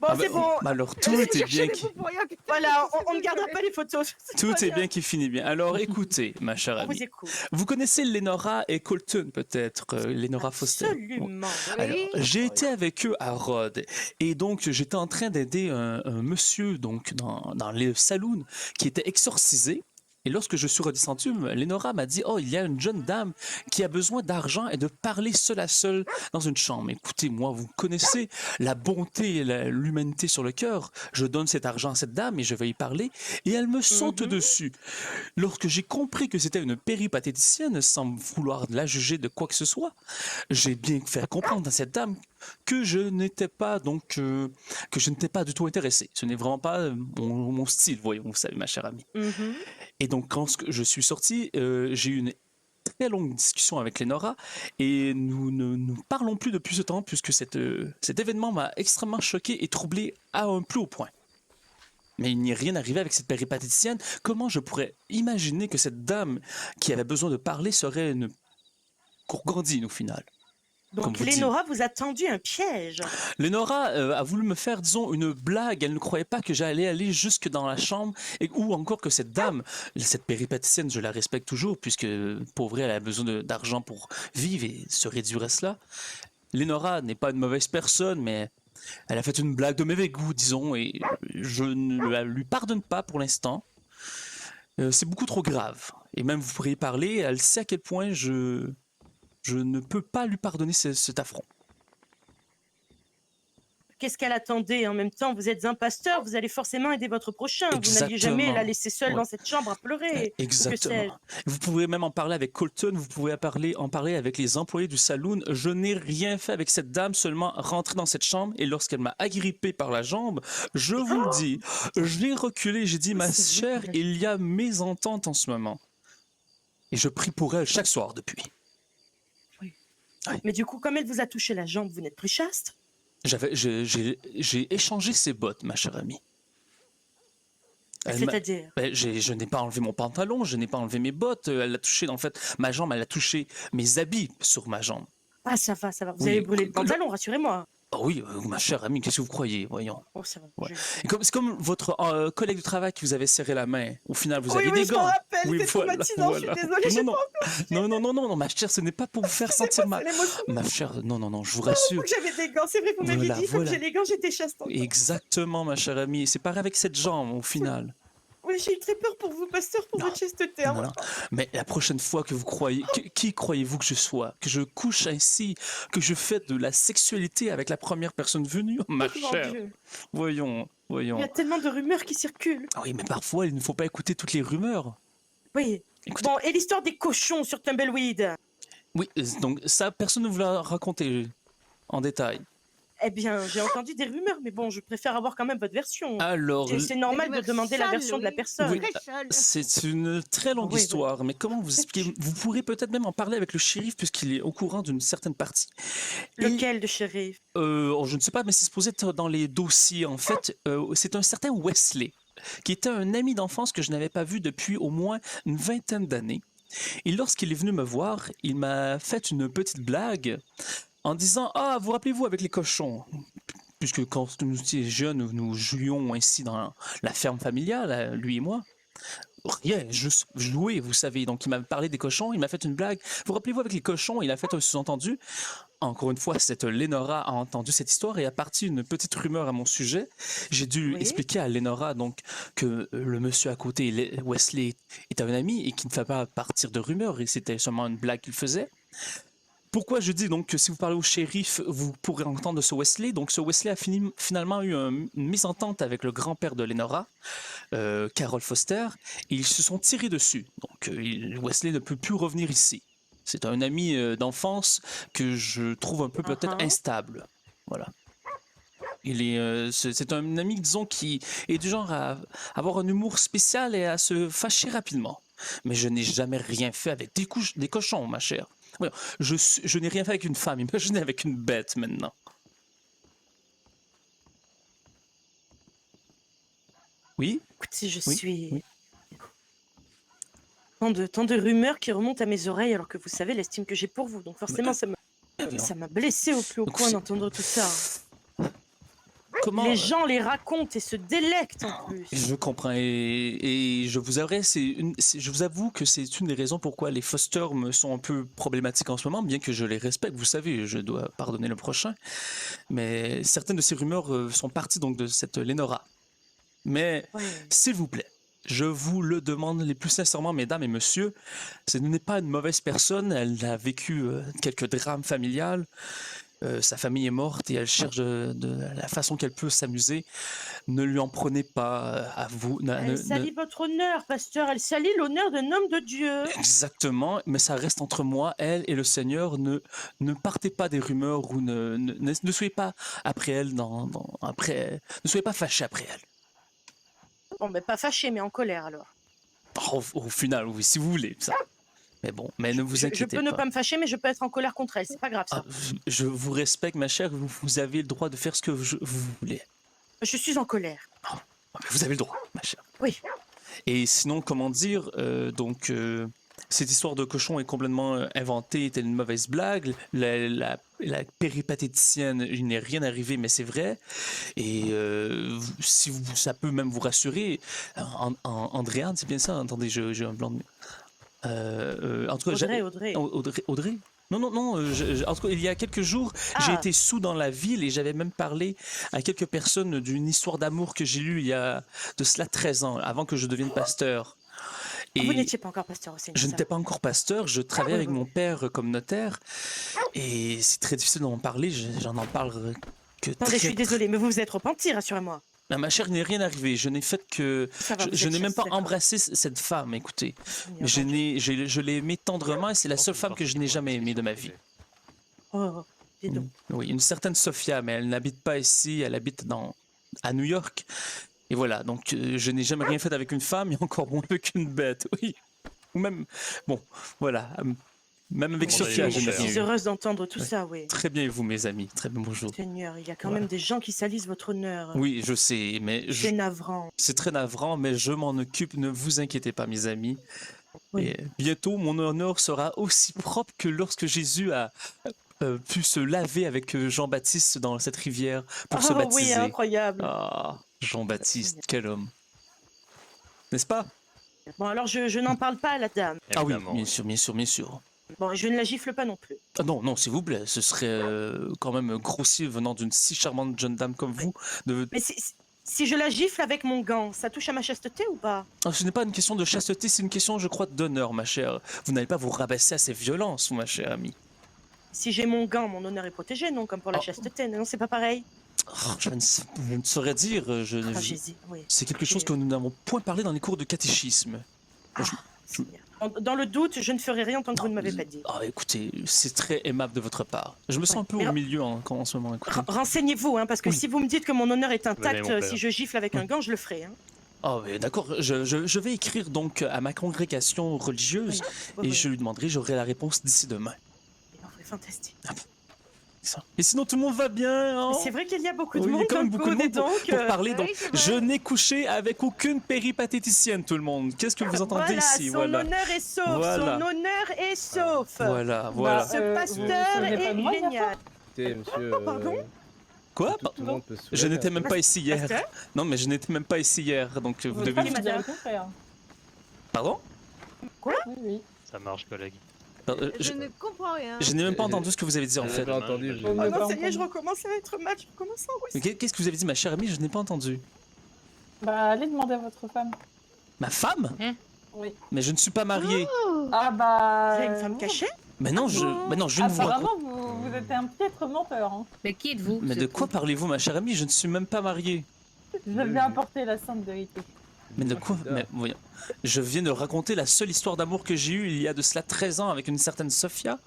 Bon, Ah, c'est bah, bon. bah alors, tout Je est cherchais bien des mots pour rien. Voilà, C'est on ne bon, gardera je- pas les photos. C'est tout pas est grave. bien qui finit bien. Alors, écoutez, ma chère On amie. vous écoute. Vous connaissez Lenora et Colton, peut-être, Lenora Foster. Absolument. Alors, Oui. j'ai été avec eux à Rhodes et donc j'étais en train d'aider un monsieur donc dans le saloon qui était exorcisé Et lorsque je suis redescendu, Lénora m'a dit « Oh, il y a une jeune dame qui a besoin d'argent et de parler seule à seule dans une chambre. » Écoutez, moi, vous connaissez la bonté et l'humanité sur le cœur. Je donne cet argent à cette dame et je vais y parler. Et elle me saute dessus. Lorsque j'ai compris que c'était une péripatéticienne, sans vouloir la juger de quoi que ce soit, j'ai bien fait comprendre à cette dame que je n'étais pas que je n'étais pas du tout intéressé. Ce n'est vraiment pas mon style, voyons, vous savez, ma chère amie. Et donc, quand je suis sorti, j'ai eu une très longue discussion avec Lénora et nous ne nous parlons plus depuis ce temps puisque cet événement m'a extrêmement choqué et troublé à un plus haut point. Mais il n'y est rien arrivé avec cette péripatéticienne. Comment je pourrais imaginer que cette dame qui avait besoin de parler serait une gourgandine au final? Comme Donc vous dites. Lénora vous a tendu un piège. Lénora a voulu me faire, disons, une blague. Elle ne croyait pas que j'allais aller jusque dans la chambre ou encore que cette dame, cette péripaticienne, je la respecte toujours puisque, pauvre, elle a besoin d'argent pour vivre et se réduire à cela. Lénora n'est pas une mauvaise personne, mais elle a fait une blague de mauvais goût, disons, et je ne la lui pardonne pas pour l'instant. C'est beaucoup trop grave. Et même vous pourriez parler, elle sait à quel point je ne peux pas lui pardonner cet affront. Qu'est-ce qu'elle attendait? En même temps, vous êtes un pasteur, vous allez forcément aider votre prochain. Vous n'alliez jamais Exactement. la laisser seule Ouais. dans cette chambre à pleurer. Que sais-je. Exactement. Vous pouvez même en parler avec Colton, vous pouvez en parler avec les employés du saloon. Je n'ai rien fait avec cette dame, seulement rentrer dans cette chambre et lorsqu'elle m'a agrippé par la jambe, je vous le dis, j'ai reculé, j'ai dit, ma C'est chère, vrai. il y a mésentente en ce moment. Et je prie pour elle chaque soir depuis. Mais du coup, comme elle vous a touché la jambe, vous n'êtes plus chaste? J'ai échangé ses bottes, ma chère amie. Elle m'a- C'est-à-dire? je n'ai pas enlevé mon pantalon, je n'ai pas enlevé mes bottes. Elle a touché, en fait, ma jambe, elle a touché mes habits sur ma jambe. Ah, ça va, ça va. Vous Oui, avez brûlé le le- pantalon, rassurez-moi. Oh oui, ma chère amie, qu'est-ce que vous croyez, voyons. Oh, ça va. Ouais. C'est comme votre collègue de travail qui vous avait serré la main. Au final, vous Oui, aviez oui, des je m'en gants. rappelle, Oui, c'est voilà, traumatisant, je suis désolée, j'ai non, non, ma chère, ce n'est pas pour vous faire sentir mal. l'émotion. Ma chère, non, je vous Oh, rassure. que j'avais des gants, c'est vrai, vous m'aviez Voilà, dit, il faut voilà. que j'ai les gants, j'étais chaste. encore. Exactement, ma chère amie. C'est pareil avec cette jambe, au final. Oui, j'ai eu très peur pour vous, pasteur, pour Non. votre chasteté. hein. Non. Mais la prochaine fois que vous croyez, qui croyez-vous que je sois? Que je couche ainsi, que je fais de la sexualité avec la première personne venue? Oh, ma Oh, mon chère, Dieu. voyons. Il y a tellement de rumeurs qui circulent. Ah oui, mais parfois, il ne faut pas écouter toutes les rumeurs. Oui. Écoutez, Bon, et l'histoire des cochons sur Tumbleweed? oui, donc ça, personne ne vous l'a raconté en détail. Eh bien, j'ai entendu des rumeurs, mais bon, je préfère avoir quand même votre version. Alors, C'est normal de demander la version de la personne. Oui. Très seul. c'est une très longue Oui, oui. histoire, mais comment vous expliquer? Vous pourrez peut-être même en parler avec le shérif puisqu'il est au courant d'une certaine partie. Et, Lequel de shérif? je ne sais pas, mais c'est supposé être dans les dossiers. En fait, c'est un certain Wesley, qui était un ami d'enfance que je n'avais pas vu depuis au moins une vingtaine d'années. Et lorsqu'il est venu me voir, il m'a fait une petite blague en disant « Ah, vous rappelez-vous avec les cochons ?» Puisque quand nous étions jeunes, nous jouions ainsi dans la ferme familiale, lui et moi. Rien, juste jouer, vous savez. Donc, il m'a parlé des cochons, il m'a fait une blague. Vous rappelez-vous avec les cochons, il a fait un sous-entendu. Encore une fois, cette Lénora a entendu cette histoire et a parti une petite rumeur à mon sujet. J'ai dû Oui. expliquer à Lénora donc que le monsieur à côté, Wesley, est un ami et qu'il ne fait pas partir de rumeurs et c'était seulement une blague qu'il faisait. Pourquoi je dis donc que si vous parlez au shérif, vous pourrez entendre de ce Wesley. Donc ce Wesley a finalement eu une mésentente avec le grand-père de Lénora, Carol Foster, et ils se sont tirés dessus. Donc Wesley ne peut plus revenir ici. C'est un ami d'enfance que je trouve un peu peut-être instable. Voilà. C'est un ami, disons, qui est du genre à avoir un humour spécial et à se fâcher rapidement. Mais je n'ai jamais rien fait avec des cochons, ma chère. Voyons, je n'ai rien fait avec une femme, imaginez avec une bête maintenant. Oui? Écoutez, je Oui, suis... oui. Tant de rumeurs qui remontent à mes oreilles alors que vous savez l'estime que j'ai pour vous. Donc forcément, ça m'a blessé au plus haut Donc, point c'est- d'entendre tout ça. Comment... Les gens les racontent et se délectent en plus. Je comprends et je vous avoue que c'est une des raisons pourquoi les Foster me sont un peu problématiques en ce moment, bien que je les respecte. Vous savez, je dois pardonner le prochain. Mais certaines de ces rumeurs sont parties donc de cette Lénora. Mais Ouais. s'il vous plaît, je vous le demande les plus sincèrement, mesdames et messieurs, ce n'est pas une mauvaise personne, elle a vécu quelques drames familiales, sa famille est morte et elle cherche de la façon qu'elle peut s'amuser. Ne lui en prenez pas à vous. Elle salit votre honneur, pasteur. Elle salit l'honneur d'un homme de Dieu. Exactement, mais ça reste entre moi, elle et le Seigneur. Ne partez pas des rumeurs ou ne soyez pas après elle, ne soyez pas fâchés après elle. Bon, ben pas fâché, mais en colère alors. Au final, oui, si vous voulez, ça. Mais bon, mais ne vous inquiétez Je peux pas. ne pas me fâcher, mais je peux être en colère contre elle. C'est pas grave, ça. Je vous respecte, ma chère. Vous avez le droit de faire ce que vous voulez. Je suis en colère. Vous avez le droit, ma chère. Oui. Et sinon, comment dire, cette histoire de cochon est complètement inventée, était une mauvaise blague. La péripatéticienne, il n'est rien arrivé, mais c'est vrai. Et si ça peut même vous rassurer, Andréane, c'est bien ça? Attendez, j'ai un blanc de... en tout cas, Audrey? Non. En tout cas, il y a quelques jours, j'ai été sous dans la ville et j'avais même parlé à quelques personnes d'une histoire d'amour que j'ai lue il y a de cela 13 ans, avant que je devienne pasteur. Et vous n'étiez pas encore pasteur au Seigneur. je n'étais pas encore pasteur, je travaillais avec mon père comme notaire et c'est très difficile d'en parler, j'en parle que Attendez, je suis désolée, mais vous vous êtes repenti, rassurez-moi. Non, ma chère, il n'est rien arrivé. Je n'ai fait que... Ça va, Je vous n'ai êtes même pas d'accord. embrassé cette femme, écoutez. Seigneur, Je l'ai aimée tendrement et c'est la seule femme que je n'ai jamais aimée de ma vie. Oh, dis donc. Oui, une certaine Sophia, mais elle n'habite pas ici, elle habite à New York. Et voilà, donc je n'ai jamais rien fait avec une femme et encore moins avec une bête, oui. Ou même... Bon, voilà. Même avec Bon, Sophia, d'ailleurs, je Je n'ai cher. rien suis eu. heureuse d'entendre tout Ouais. ça, oui. Très bien, et vous, mes amis. Très bien, bonjour. Seigneur, il y a quand Voilà. même des gens qui salissent votre honneur. Oui, je sais, mais C'est navrant. c'est très navrant, mais je m'en occupe. Ne vous inquiétez pas, mes amis. Oui. Et bientôt, mon honneur sera aussi propre que lorsque Jésus a pu se laver avec Jean-Baptiste dans cette rivière pour se Oh oui, baptiser. incroyable. Ah, Jean-Baptiste, quel homme. N'est-ce pas? Bon, alors je n'en parle pas à la dame. Ah oui, Évidemment. bien sûr, bien sûr, bien sûr. Bon, je ne la gifle pas non plus. Ah non, non, s'il vous plaît, ce serait quand même grossier venant d'une si charmante jeune dame comme vous. Mais si je la gifle avec mon gant, ça touche à ma chasteté ou pas? Ah, ce n'est pas une question de chasteté, c'est une question, je crois, d'honneur, ma chère. Vous n'allez pas vous rabaisser à ces violences, ma chère amie. Si j'ai mon gant, mon honneur est protégé, non? Comme pour la Oh. chasteté, non? C'est pas pareil? Oh, je ne saurais dire. Ah, Jésus, oui. C'est quelque chose que nous n'avons point parlé dans les cours de catéchisme. Seigneur. Dans le doute, je ne ferai rien tant que vous ne m'avez pas dit. Ah, écoutez, c'est très aimable de votre part. Je me sens un peu Mais au milieu en ce moment. Écoutez. Renseignez-vous, hein, parce que Oui. si vous me dites que mon honneur est avez intact, mon père. si je gifle avec un gant, je le ferai. Hein. Ah, mais d'accord, je vais écrire donc à ma congrégation religieuse Oui, et oui. je lui demanderai, j'aurai la réponse d'ici demain. Oh, fantastique. Ça. Et sinon, tout le monde va bien, hein? Mais c'est vrai qu'il y a beaucoup de Oui, il y a monde quand dans même le beaucoup de coup, monde dis donc. pour parler. Donc, oui, c'est je vrai. n'ai couché avec aucune péripatéticienne, tout le monde. Qu'est-ce que vous entendez Voilà, ici? son honneur est sauf, Voilà. son honneur est sauf. Voilà, voilà. Ce pasteur est génial. Écoutez, monsieur. pardon tout, Quoi? tout le monde peut se Je soulever, n'étais hein. même pas ici hier. Pasteur Non, mais je n'étais même pas ici hier, donc vous devez... Oui, madame. Pardon? Ça marche, collègue. Je ne comprends rien. Je n'ai même pas entendu ce que vous avez dit, en J'ai fait. pas entendu. Oh non, ça y est, je recommence à être mal, je recommence à angoisser. Mais qu'est-ce que vous avez dit, ma chère amie? Je n'ai pas entendu. Bah, allez demander à votre femme. Ma femme? Oui. Mais je ne suis pas marié. Ah bah... Vous avez une femme cachée Mais non, je ne vous raconte... Apparemment, vous êtes un piètre menteur. Hein. Mais qui êtes-vous? Mais de quoi parlez-vous, ma chère amie? Je ne suis même pas marié. Je viens apporter la sainte vérité. Mais de quoi? bizarre. Mais voyons. Je viens de raconter la seule histoire d'amour que j'ai eue il y a de cela 13 ans avec une certaine Sophia.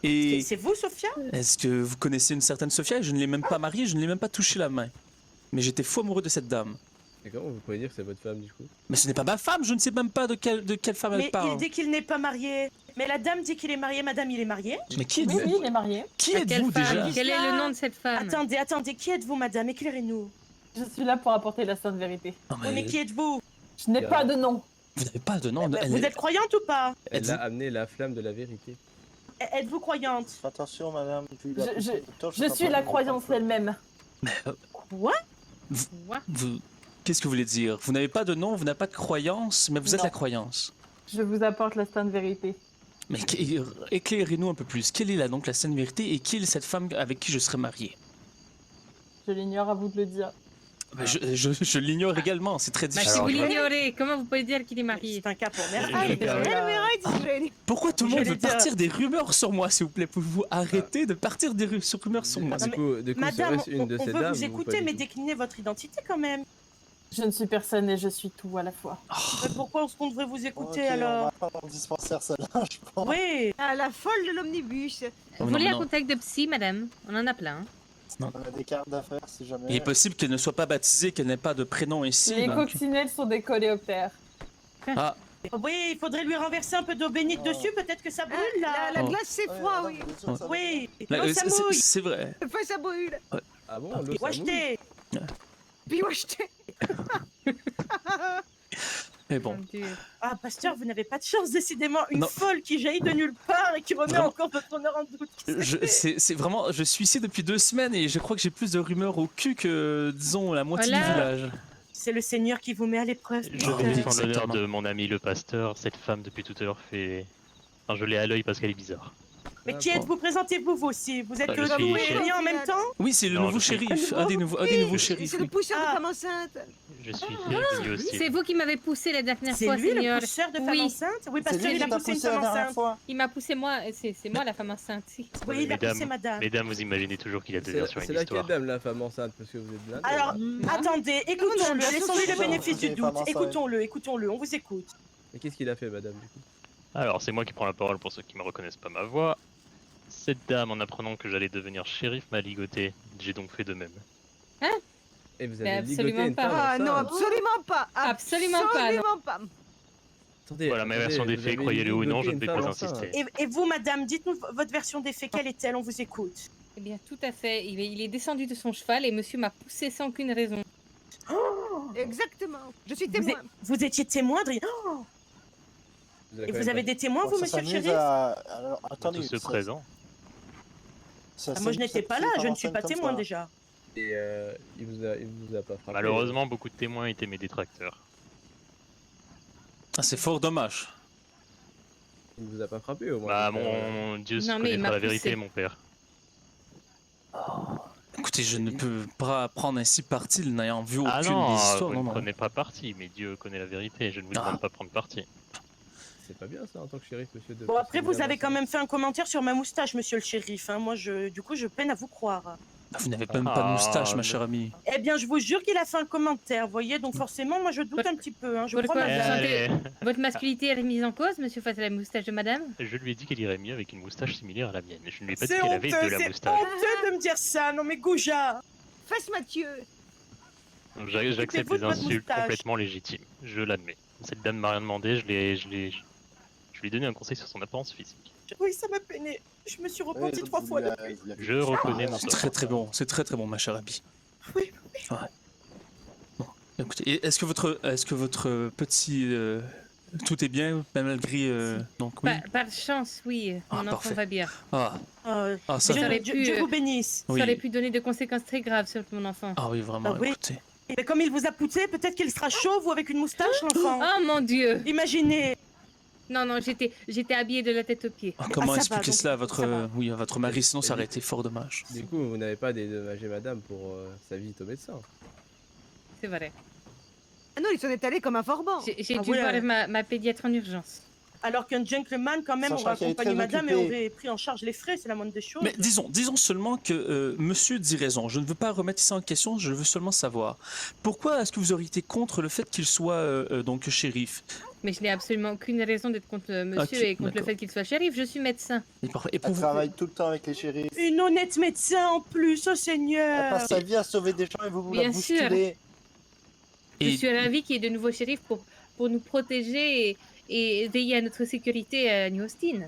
Et C'est vous, Sophia? est-ce que vous connaissez une certaine Sophia? Je ne l'ai même pas mariée, je ne l'ai même pas touché la main. Mais j'étais fou amoureux de cette dame. Et comment vous pouvez dire que c'est votre femme du coup? Mais ce n'est pas ma femme, je ne sais même pas de quelle femme Mais elle parle. il dit qu'il n'est pas marié. Mais la dame dit qu'il est marié, madame, il est marié? Mais qui Oui, êtes-vous? oui, il est marié. Qui À quelle êtes-vous femme? déjà? Quel est le nom de cette femme? Attendez, qui êtes-vous, madame? Éclairez-nous. Je suis là pour apporter la sainte vérité. Non, Oui, mais qui êtes-vous? Je n'ai pas de nom. Vous n'avez pas de nom. Vous êtes croyante ou pas? Elle Êtes-vous- a amené la flamme de la vérité. Êtes-vous croyante? Attention, madame. vu la Je- position du docteur, Je sais suis pas la comment croyance on peut- elle-même. Quoi? Quoi? Qu'est-ce que vous voulez dire? Vous n'avez pas de nom, vous n'avez pas de croyance, mais vous êtes Non. la croyance. Je vous apporte la sainte vérité. Mais éclairez-nous un peu plus. Quelle est là donc la sainte vérité et qui est cette femme avec qui je serai marié? Je l'ignore, à vous de le dire. Mais je l'ignore également, c'est très Bah, si difficile. vous l'ignorez, comment vous pouvez dire qu'il est marié? C'est un cas pour mère. Pourquoi tout le monde J'allais veut dire- partir des rumeurs sur moi, s'il vous plaît? Pouvez-vous arrêter de partir des rumeurs sur moi? Du coup, Madame, serait-ce une de on ces veut dames vous ou écouter, pas du mais tout déclinez votre identité quand même. Je ne suis personne et je suis tout à la fois. Mais pourquoi est-ce qu'on devrait vous écouter Ok, alors? on va pas dans le dispensaire, celle-là, je pense. Oui. Ah, la folle de l'omnibus. Vous voulez un contact de psy, madame? On en a plein. On a des cartes d'affaires si jamais. Il est possible qu'elle ne soit pas baptisée, qu'elle n'ait pas de prénom ici. Les donc- coccinelles sont des coléoptères. Ah, Oui, il faudrait lui renverser un peu d'eau bénite dessus, peut-être que ça brûle là. La Oh. glace, c'est froid, oui. Oui, là, l'eau ça mouille. c'est vrai. Enfin, ça brûle. Ah bon, l'eau, Puis ça mouille acheter. Puis moi, je t'ai- Mais bon. Mon Dieu. Ah, pasteur, vous n'avez pas de chance, décidément. Une Non. folle qui jaillit de nulle part et qui remet Vraiment. encore votre honneur en doute. C'est vraiment, je suis ici depuis 2 semaines et je crois que j'ai plus de rumeurs au cul que, disons, la moitié Voilà. du village. C'est le Seigneur qui vous met à l'épreuve. Je pasteur. vais défendre l'honneur Exactement. de mon ami le pasteur. Cette femme, depuis tout à l'heure, fait. Enfin, je l'ai à l'œil parce qu'elle est bizarre. Mais qui êtes-vous? Présentez-vous, vous aussi. Vous êtes Bah, que je suis- réunis en même temps? Oui, c'est le Non, nouveau je sais. shérif, un des nouveaux shérifs. C'est le Oui. pousseur de Ah. femme enceinte. Je suis venu aussi. C'est vous qui m'avez poussé la dernière C'est fois, lui Seigneur. le pousseur de femme Oui. enceinte? Oui, C'est pasteur, lui il qui a t'a poussé une poussé la femme dernière enceinte. fois. Il m'a poussé moi, c'est moi la femme enceinte. Si. Oui, il a Mesdames, poussé madame. Mesdames, vous imaginez toujours qu'il y a deux C'est versions à c'est une laquelle histoire. dame, la femme enceinte, parce que vous êtes blindé. Alors, attendez, écoutons-le, laissons-lui le Bonjour, bénéfice du c'est doute. femme enceinte. Écoutons-le, on vous écoute. Et qu'est-ce qu'il a fait, madame, du coup? Alors, c'est moi qui prends la parole pour ceux qui me reconnaissent pas ma voix. Cette dame, en apprenant que j'allais devenir shérif, m'a ligoté. J'ai donc fait de même. Et vous Mais avez ligoté absolument une pas. femme Ah non, enceinte. absolument pas. Absolument pas, non. Absolument pas. Attendez, Voilà ma version des vous faits, avez croyez-le ou non, je ne ligoté vais une pas femme enceinte. insister. Et vous, madame, dites-nous votre version des faits, quelle est-elle? On vous écoute. Eh bien, tout à fait. Il est descendu de son cheval et monsieur m'a poussé sans aucune raison. Exactement. Je suis Vous, témoin. vous étiez témoin, Adrien. Oh, et vous avez des témoins, vous, Ça monsieur le s'amuse shérif? Alors, Tous attendez. ceux ça- présents. ça Ah, moi, je s'amuse, n'étais ça, pas c'est là, une je femme ne suis pas enceinte comme témoin ça. déjà. Et il vous a pas frappé. Malheureusement, beaucoup de témoins étaient mes détracteurs. Ah, c'est fort dommage. Il vous a pas frappé, au moins. Bah, j'espère. mon Dieu Non, mais il connaîtra m'a la vérité, poussé. mon père. Écoutez, je ne peux pas prendre ainsi parti n'ayant vu aucune Ah des non, histoires. vous Non, ne non. prenez pas parti, mais Dieu connaît la vérité. Je ne vous Ah. demande pas de prendre parti. C'est pas bien, ça, en tant que shérif, monsieur. De Bon, passer après, une vous dame avez quand enceinte. même fait un commentaire sur ma moustache, monsieur le shérif. Hein. Moi, du coup, je peine à vous croire. Ah, vous n'avez même pas de moustache, ma non. chère amie. Eh bien, je vous jure qu'il a fait un commentaire, vous voyez, donc forcément, moi, je doute un petit peu. Hein. Je Pourquoi crois vous madame. sentez- Votre masculinité est remise en cause, monsieur, face à la moustache de madame? Je lui ai dit qu'elle irait mieux avec une moustache similaire à la mienne. Je ne lui ai pas dit C'est qu'elle avait honteux, de la c'est moustache. honteux de me dire ça. Non, mais Gouja. Face Mathieu. J'accepte Occupez-vous les de votre insultes moustache. complètement légitimes. Je l'admets. Cette dame m'a rien demandé, je lui ai donné un conseil sur son apparence physique. Oui, ça m'a peiné. Je me suis Oui, repenti vous 3 fois la- depuis. vous l'avez Je dit. reconnais mon C'est tort. très très bon, c'est très très bon, ma chère amie. Oui, Ouais. Bon, écoutez, et est-ce que votre petit tout est bien malgré donc oui. Par chance, oui. Ah, Mon enfant parfait. va bien. Ah, Euh, ah ça. Ça aurait Dieu, pu, Dieu vous bénisse. Oui. Ça aurait pu donner des conséquences très graves sur mon enfant. Ah oui, vraiment. Ah oui. Écoutez. Mais comme il vous a poussé, peut-être qu'il sera chauve ou avec une moustache, l'enfant. Oh mon Dieu! Imaginez. Non, non, j'étais habillée de la tête aux pieds. Ah, comment ça va, expliquer donc, cela à votre ça va. oui à votre mari, sinon ça aurait été fort dommage. Du coup, vous n'avez pas dédommagé madame pour sa visite au médecin. C'est vrai. Ah non, il s'en est allé comme un forban. J'ai Ah dû ouais. voir ma pédiatre en urgence. Alors qu'un gentleman, quand même, Sachant aurait qu'elle est accompagné très madame et occupée. aurait pris en charge les frais, c'est la moindre des choses. Mais disons seulement que monsieur dit raison. Je ne veux pas remettre ça en question, je veux seulement savoir. Pourquoi est-ce que vous auriez été contre le fait qu'il soit donc shérif? Mais je n'ai absolument aucune raison d'être contre monsieur Ok, et contre le d'accord. fait qu'il soit shérif. Je suis médecin. Et parfait. Et pour Elle vous, travaille tout le temps avec les shérifs. Une honnête médecin en plus, oh Elle Seigneur. passe sa vie à sauver des gens et vous la Bien sûr. bousculez. Je Et- suis ravie qu'il y ait de nouveaux shérifs pour nous protéger et veiller à notre sécurité à New Austin.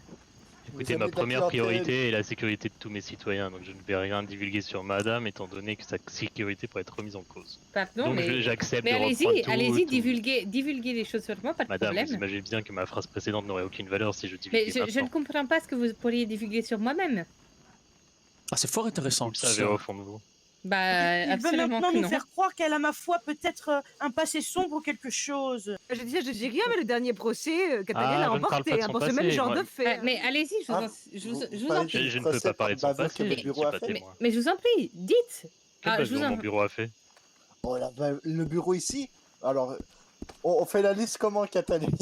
Écoutez, Vous ma avez de la première clientèle. priorité est la sécurité de tous mes citoyens, donc je ne vais rien divulguer sur madame, étant donné que sa sécurité pourrait être remise en cause. Pardon, donc mais, j'accepte de mais reprendre allez-y, tout. divulguez les choses sur moi, pas de Madame, vous problème. imaginez bien que ma phrase précédente n'aurait aucune valeur si je Mais divulguais je ne maintenant. comprends pas ce que vous pourriez divulguer sur moi-même. ah, c'est fort intéressant. Vous le savez au fond de vous. Bah, Il veut absolument maintenant que nous non. faire croire qu'elle a, ma foi, peut-être un passé sombre ou quelque chose. Je dis rien, mais le dernier procès, Catalina Ah, l'a je ne parle emporté pas de hein, son pour ce même passé, genre moi. de fait. Ah, mais allez-y, je vous Ah, en, je vous, vous je vous parlez en prie. Je ne peux pas parler de son baveur passé, que le je ne suis bureau a pas fait. témoin. Mais je vous en prie, dites. Quel Ah, je bavure vous en- mon bureau a fait Oh là, bah, le bureau ici. Alors, on fait la liste comment, Catalina?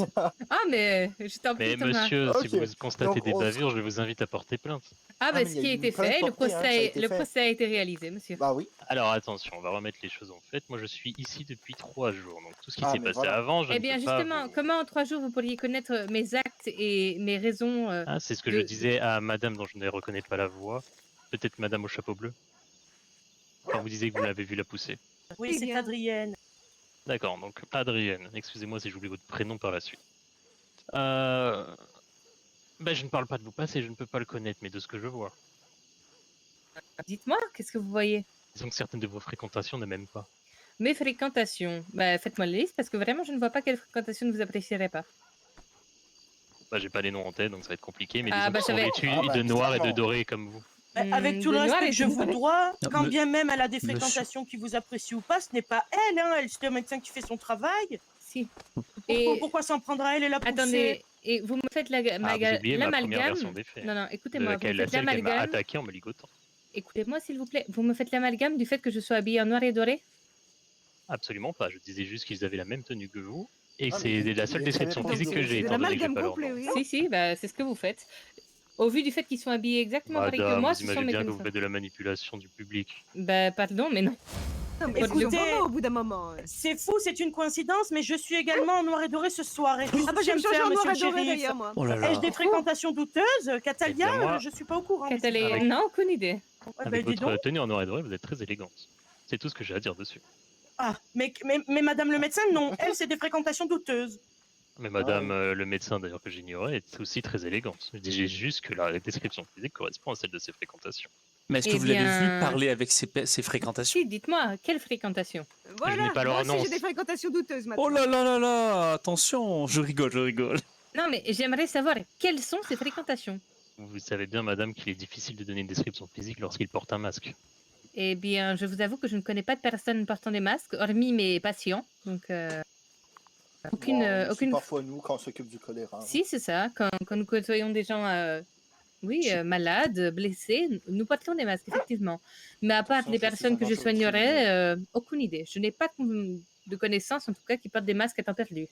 Ah, mais je t'en Mais prie, Thomas. monsieur, si Ok, vous constatez donc des on se- bavures, je vous invite à porter plainte. Ah, mais bah, il ce y a qui a eu été plein de fait, portées, hein, ça a été le fait. procès a été réalisé, monsieur. Bah oui. Alors attention, on va remettre les choses en fait. Moi, je suis ici depuis 3 jours, donc tout ce qui Ah, s'est mais passé voilà. avant, je Eh ne bien, peux pas justement, vous... comment en 3 jours vous pourriez connaître mes actes et mes raisons Ah, c'est ce que de- je disais à madame dont je ne reconnais pas la voix. Peut-être madame au chapeau bleu. Quand vous disiez que vous l'avez vu la pousser. Oui, Eh c'est bien. Adrienne. D'accord, donc Adrienne. Excusez-moi si j'oublie votre prénom par la suite. Ben, je ne parle pas de vous passer, je ne peux pas le connaître, mais de ce que je vois. Dites-moi, qu'est-ce que vous voyez? Disons que certaines de vos fréquentations ne m'aiment pas. Mes fréquentations. Bah, faites-moi la liste parce que vraiment, je ne vois pas quelle fréquentation ne vous apprécierez pas. Bah, j'ai pas les noms en tête, donc ça va être compliqué, mais Ah, disons bah, qu'ils ça sont va- vêtus Ah, bah, de noir et de clairement. doré comme vous. Avec tout de le noir respect et que je de vous doré. dois, Non, quand me- bien même elle a des monsieur. fréquentations qui vous apprécient ou pas, ce n'est pas elle, hein. Elle, c'est un médecin qui fait son travail. Si. Pourquoi, Et pourquoi s'en prendre à elle et la pousser? attendez, et vous me faites Ah, vous oubliez ma première version l'amalgame. des faits. Non, non, De écoutez-moi, vous me laquelle, faites celle qu'elle m'a l'amalgame. attaqué en me ligotant. Écoutez-moi, s'il vous plaît. Vous me faites l'amalgame du fait que je sois habillée en noir et doré? Absolument pas, je disais juste qu'ils avaient la même tenue que vous, et Ah, c'est mais la seule il est description très physique bien que j'ai, C'est de étant donné que j'ai l'amalgame pas leur complet, nom. oui. Si, si, bah, c'est ce que vous faites. Au vu du fait qu'ils sont habillés exactement pareil que Madame, moi, vous ce sont imaginez mes bien que vous connaissances. faites de la manipulation du public. Bah, pardon, mais non. Non, mais Écoutez, c'est surprenant au bout d'un moment. C'est fou, c'est une coïncidence, mais je suis également en noir et doré ce soir. Et Ah bah je vais me changer en noir et doré shérif. d'ailleurs, moi. Oh là Ai-je là. des fréquentations douteuses? Catalia, Eh bien, moi- je suis pas au courant. Catalé, Avec- non, aucune idée. Ouais, bah, Avec dis votre donc. tenue en noir et doré, vous êtes très élégante. C'est tout ce que j'ai à dire dessus. Ah, mais madame le médecin, non. Elle, c'est des fréquentations douteuses. Mais madame oui. le médecin d'ailleurs que j'ignorais est aussi très élégante. Je disais juste que la description physique correspond à celle de ses fréquentations. Mais est-ce que Eh vous l'avez vu bien- parler avec ses fréquentations? Si, dites-moi, quelle fréquentation? Voilà, n'ai pas leur moi nom. aussi j'ai des fréquentations douteuses maintenant. Oh là là là là, attention, je rigole, je rigole. Non, mais j'aimerais savoir quelles sont ces fréquentations. Vous savez bien, madame, qu'il est difficile de donner une description physique lorsqu'il porte un masque. Eh bien, je vous avoue que je ne connais pas de personnes portant des masques, hormis mes patients. Donc, aucune... Bon, mais c'est aucune... parfois nous quand on s'occupe du choléra. hein. Si, c'est ça. Quand nous côtoyons des gens malades, blessés, nous portons des masques, effectivement. Mais à part façon, les ça, c'est personnes que je vraiment pas soignerais, aucune idée. Je n'ai pas de connaissances, en tout cas, qui portent des masques à temps perdu.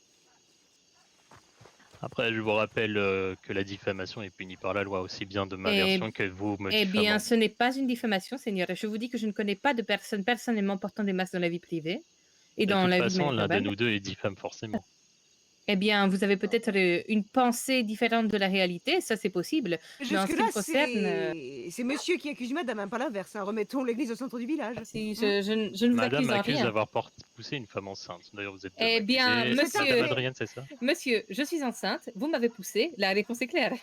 Après, je vous rappelle que la diffamation est punie par la loi, aussi bien de ma Eh- version que vous me Eh bien, diffamant. ce n'est pas une diffamation, Seigneur. Je vous dis que je ne connais pas de personnes personnellement portant des masques dans la vie privée et De dans toute la vie façon, l'un de verbale. nous deux est diffame forcément. Eh bien, vous avez peut-être une pensée différente de la réalité, ça c'est possible. Mais en ce qui Jusque-là, me concerne, c'est monsieur qui accuse madame, hein, pas l'inverse. Hein. Remettons l'église au centre du village. si je ne vous Madame accuse en m'accuse rien. d'avoir poussé une femme enceinte. D'ailleurs, vous êtes deux Eh bien, m'accusez. monsieur- Madame Adrienne, c'est ça? Monsieur, je suis enceinte, vous m'avez poussé, la réponse est claire.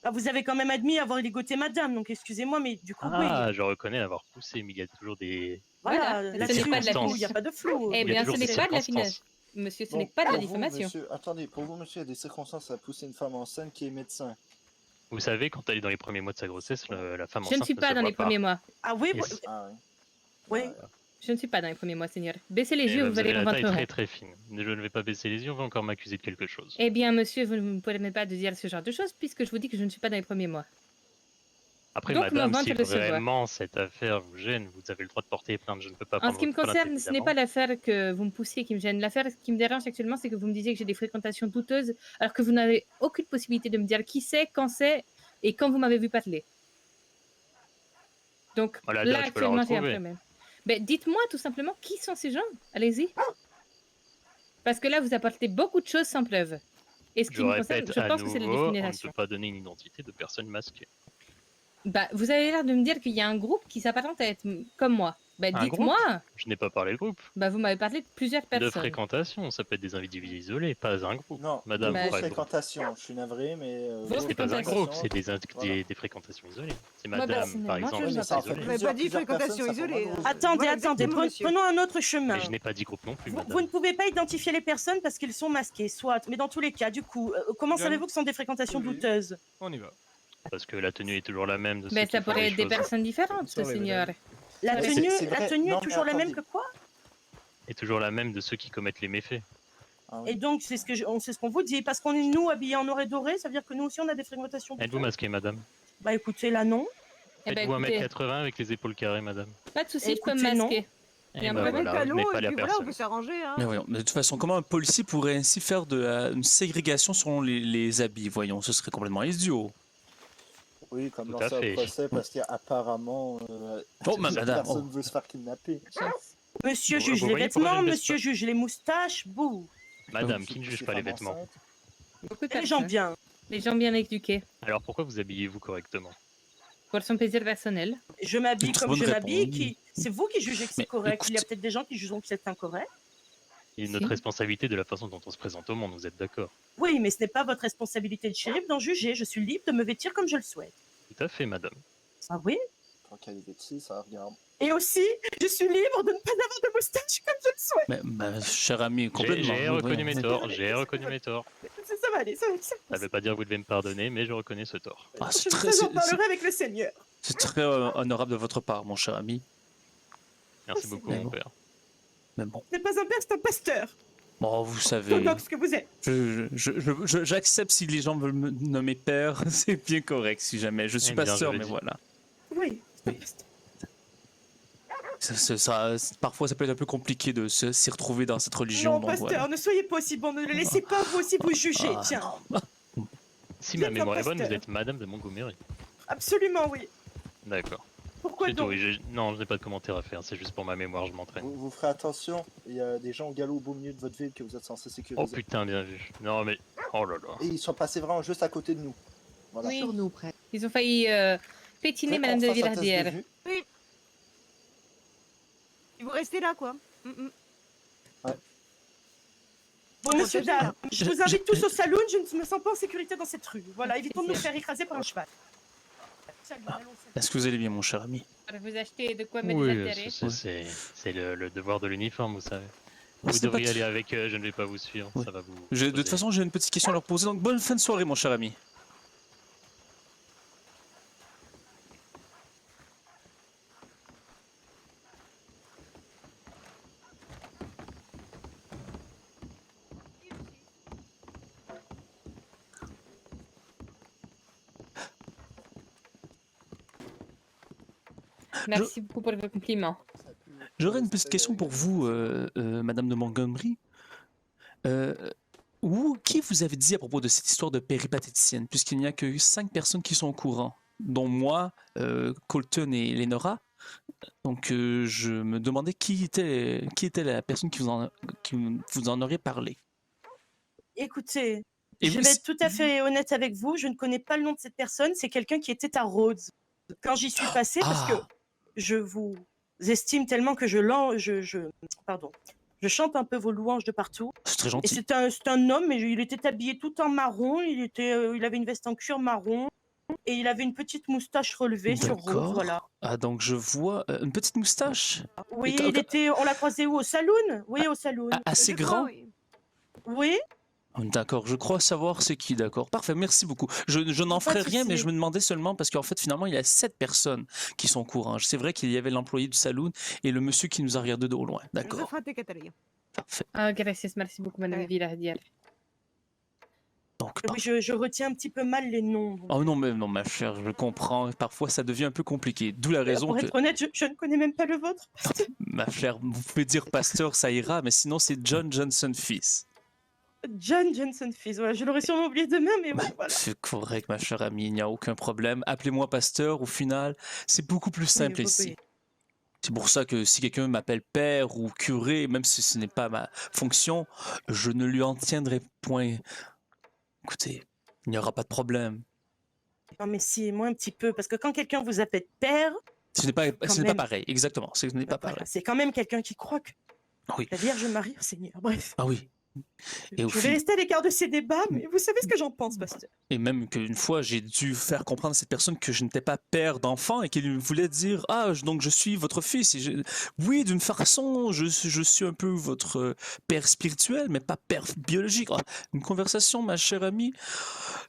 Ah, vous avez quand même admis avoir ligoté madame, donc excusez-moi, mais du coup, oui. Ah, je reconnais avoir poussé, mais il y a toujours des... Voilà, Voilà, là-dessus, ce n'est pas de la il n'y a pas de flou. Eh il y a bien, ce toujours n'est des pas de la circonstances. finesse. Monsieur, ce Bon, n'est pas de la pour vous, diffamation. monsieur, attendez, pour vous, monsieur, il y a des circonstances à pousser une femme enceinte qui est médecin. Vous savez, quand elle est dans les premiers mois de sa grossesse, la femme Je ne enceinte suis pas se dans voit les premiers mois. Ah oui, Et c- Ah oui. oui. Je ne suis pas dans les premiers mois, Seigneur. Baissez les Eh yeux, ben, vous verrez avez mon la taille ventre très rond. très fine. Je ne vais pas baisser les yeux, on va encore m'accuser de quelque chose. Eh bien, monsieur, vous ne pourrez même pas de dire ce genre de choses puisque je vous dis que je ne suis pas dans les premiers mois. Après, Donc, madame, mon si ventre se voit. vraiment cette affaire vous gêne, vous avez le droit de porter plainte. Je ne peux pas En prendre ce qui me votre plainte, concerne, ce n'est évidemment. pas l'affaire que vous me poussiez qui me gêne. L'affaire qui me dérange actuellement, c'est que vous me disiez que j'ai des fréquentations douteuses, alors que vous n'avez aucune possibilité de me dire qui c'est, quand c'est et quand vous m'avez vu parler. Donc Voilà, là, là, je peux la actuellement, j'ai un retrouver. problème. Ben, dites-moi tout simplement qui sont ces gens. Allez-y. Parce que là, vous apportez beaucoup de choses sans preuve. Et ce qui Je me concerne, répète je à pense que c'est la nouveau, on ne discrimination. peut pas donner une identité de personne masquée. Bah, vous avez l'air de me dire qu'il y a un groupe qui s'apparente à être comme moi. Bah, Un dites-moi. Je n'ai pas parlé de groupe. Bah, vous m'avez parlé de plusieurs De personnes. fréquentation, ça peut être des individus isolés, pas un groupe. Non, Madame, Bah, vos par exemple. fréquentations, je suis navré, mais... Vos C'est pas un fréquentations. groupe, c'est des, Voilà. des fréquentations isolées. C'est Moi, madame, par personnellement, exemple. je Oui, ne mais vois ça pas en fait isolé. Vous n'avez pas dit plusieurs fréquentation personnes, ça forme un isolée. groupe. Attendez, Voilà, attendez, exactement, monsieur. prenons un autre chemin. Mais je n'ai pas dit groupe non plus, Vous, madame. vous ne pouvez pas identifier les personnes parce qu'elles sont masquées, soit. Mais dans tous les cas, du coup, comment Bien. savez-vous que ce sont des fréquentations Oui. douteuses? On y va. Parce que la tenue est toujours la même de ceux Mais qui ça font pourrait les être des choses. personnes différentes, Sorry, Seigneur. madame. La Mais tenue, c'est la vrai. tenue Non, est mais toujours la même attendez. que quoi? Est toujours la même de ceux qui commettent les méfaits. Ah oui. Et donc, c'est ce qu'on vous dit. Parce qu'on est, nous, habillés en noir et doré, ça veut dire que nous aussi, on a des fréquentations Êtes-vous douteuses. masquée, madame? Bah écoutez, là, non. Eh ben, Êtes-vous écoutez, 1m80 avec les épaules carrées, madame? pas de soucis, je peux me Écoutez, non. masquer. Et un bah peu voilà, avec je n'ai l'eau, pas et la puis voilà, on personne. peut s'arranger. Hein. Mais voyons, de toute façon, comment un policier pourrait ainsi faire une ségrégation selon les habits? Voyons, ce serait complètement idiot. Oui, comme Tout lancer à un fait. procès parce qu'apparemment Oh, madame, personne veut se faire kidnapper. Monsieur Vous- juge vous les voyez pourquoi je vêtements, ne baisse monsieur pas juge les moustaches, bouh. Madame, C'est- qui ne juge c'est pas les femme vêtements? enceinte. Beaucoup de Et les gens personnes. bien. Les gens bien éduqués. Alors pourquoi vous habillez-vous correctement? Pour son plaisir personnel. Je m'habille Une très comme bonne je m'habille. réponse. C'est vous qui jugez que c'est Mais correct. Il y a écoute- peut-être des gens qui jugeront que c'est incorrect. Il est notre responsabilité de la façon dont on se présente au monde, vous êtes d'accord? Oui, mais ce n'est pas votre responsabilité de shérif d'en juger. Je suis libre de me vêtir comme je le souhaite. Tout à fait, madame. Ah oui? Tant qu'elle est vêtue, ça regarde. Et aussi, je suis libre de ne pas avoir de moustache comme je le souhaite. Mais, ma chère amie, J'ai complètement. j'ai oui, reconnu voyons. mes torts, j'ai reconnu mes torts. Ça va aller, ça va aller. Ça ne veut pas dire que vous devez me pardonner, mais je reconnais ce tort. Ah, c'est Je très, vous en c'est- parlerai avec le Seigneur. c'est très honorable de votre part, mon cher ami. Merci beaucoup, Mais mon bon. père. Mais bon, Ce n'est pas un père, c'est un pasteur. bon, vous savez, Orthodoxe que vous êtes. j'accepte si les gens veulent me nommer père, c'est bien correct si jamais. Je suis Eh bien, pasteur, je l'ai mais dit. voilà. Oui, c'est un Oui. pasteur. Parfois, ça peut être un peu compliqué de s'y retrouver dans cette religion. Non, donc pasteur, voilà. ne soyez pas aussi bon. Ne le laissez pas vous aussi vous juger. Ah, Tiens, Si Vous ma êtes un mémoire est bonne, vous pasteur. êtes madame de Montgomery. absolument oui. D'accord. Pourquoi C'est tout, donc? oui, non, je n'ai pas de commentaire à faire, c'est juste pour ma mémoire, je m'entraîne. Vous ferez attention, il y a des gens au galop au beau milieu de votre ville que vous êtes censé sécuriser. Oh putain, bien vu. Non mais, oh là là. Et ils sont passés vraiment juste à côté de nous. Voilà. Oui. Sur nous, près. Ils ont failli pétiner Fait qu'on Madame de fasse un test de Villardière. vue. Et vous restez là, quoi. Bon, monsieur, ça, dame, je vous invite tous au saloon. Je ne me sens pas en sécurité dans cette rue. Voilà, évitons de nous faire écraser par un cheval. Salut, allons, salut. Est-ce que vous allez bien, mon cher ami? Pour vous acheter de quoi me Oui, désaltérer. c'est le devoir de l'uniforme, vous savez. Oui, Vous ce n'est pas devriez tout- aller avec, je ne vais pas vous suivre, Oui. ça va vous... De toute poser- façon, j'ai une petite question à leur poser, donc bonne fin de soirée, mon cher ami. Merci beaucoup pour vos compliments. J'aurais une petite question pour vous, Madame de Montgomery. Qui vous avez dit à propos de cette histoire de péripatéticienne, puisqu'il n'y a que 5 personnes qui sont au courant, dont moi, Colton et Lenora. Donc, je me demandais qui était la personne qui vous en aurait parlé. Écoutez, Et je vous, vais être tout à fait honnête avec vous. Je ne connais pas le nom de cette personne. C'est quelqu'un qui était à Rhodes. Quand j'y suis passée, parce que je vous estime tellement que je chante un peu vos louanges de partout. c'est très Et gentil. c'est un homme, mais il était habillé tout en marron. Il avait une veste en cuir marron et il avait une petite moustache relevée sur Rhodes. D'accord. Voilà. Ah, donc je vois une petite moustache. Oui, Et on l'a croisé où? Au saloon? Oui, au saloon. Assez Je crois, grand. oui. Oui. D'accord, je crois savoir c'est qui, d'accord. Parfait, merci beaucoup. Je n'en Pas de ferai rien, mais souci. je me demandais seulement parce qu'en fait, finalement, il y a 7 personnes qui sont au courant. C'est vrai qu'il y avait l'employé du saloon et le monsieur qui nous a regardé de au loin. D'accord, Josefate Catalina. parfait. Ah, gracias, merci beaucoup, Madame Ouais. Villardière. Donc, Oui, je retiens un petit peu mal les noms. oh non, mais non, ma chère, je comprends. Parfois, ça devient un peu compliqué. D'où la raison Pour que, être honnête, je ne connais même pas le vôtre. ma chère, vous pouvez dire pasteur, ça ira, mais sinon, c'est John Johnson fils. John Johnson Fils. Voilà, je l'aurais sûrement oublié demain, mais oui, voilà. C'est correct, ma chère amie, il n'y a aucun problème. Appelez-moi pasteur, au final, c'est beaucoup plus simple Oui, ici. oui. C'est pour ça que si quelqu'un m'appelle père ou curé, même si ce n'est pas ma fonction, je ne lui en tiendrai point. Écoutez, il n'y aura pas de problème. Non, mais si, moi un petit peu, parce que quand quelqu'un vous appelle père, Ce n'est pas, Quand ce n'est pas même. pareil, exactement. Ce n'est pas voilà, pareil. c'est quand même quelqu'un qui croit que Oui. la Vierge Marie, Seigneur. Bref, Ah oui. Et, au je vais fil- rester à l'écart de ces débats, mais vous savez ce que j'en pense, pasteur. et même qu'une fois, j'ai dû faire comprendre à cette personne que je n'étais pas père d'enfant et qu'il voulait dire « Ah, donc je suis votre fils. » Oui, d'une façon, je suis un peu votre père spirituel, mais pas père biologique. Ah, une conversation, ma chère amie,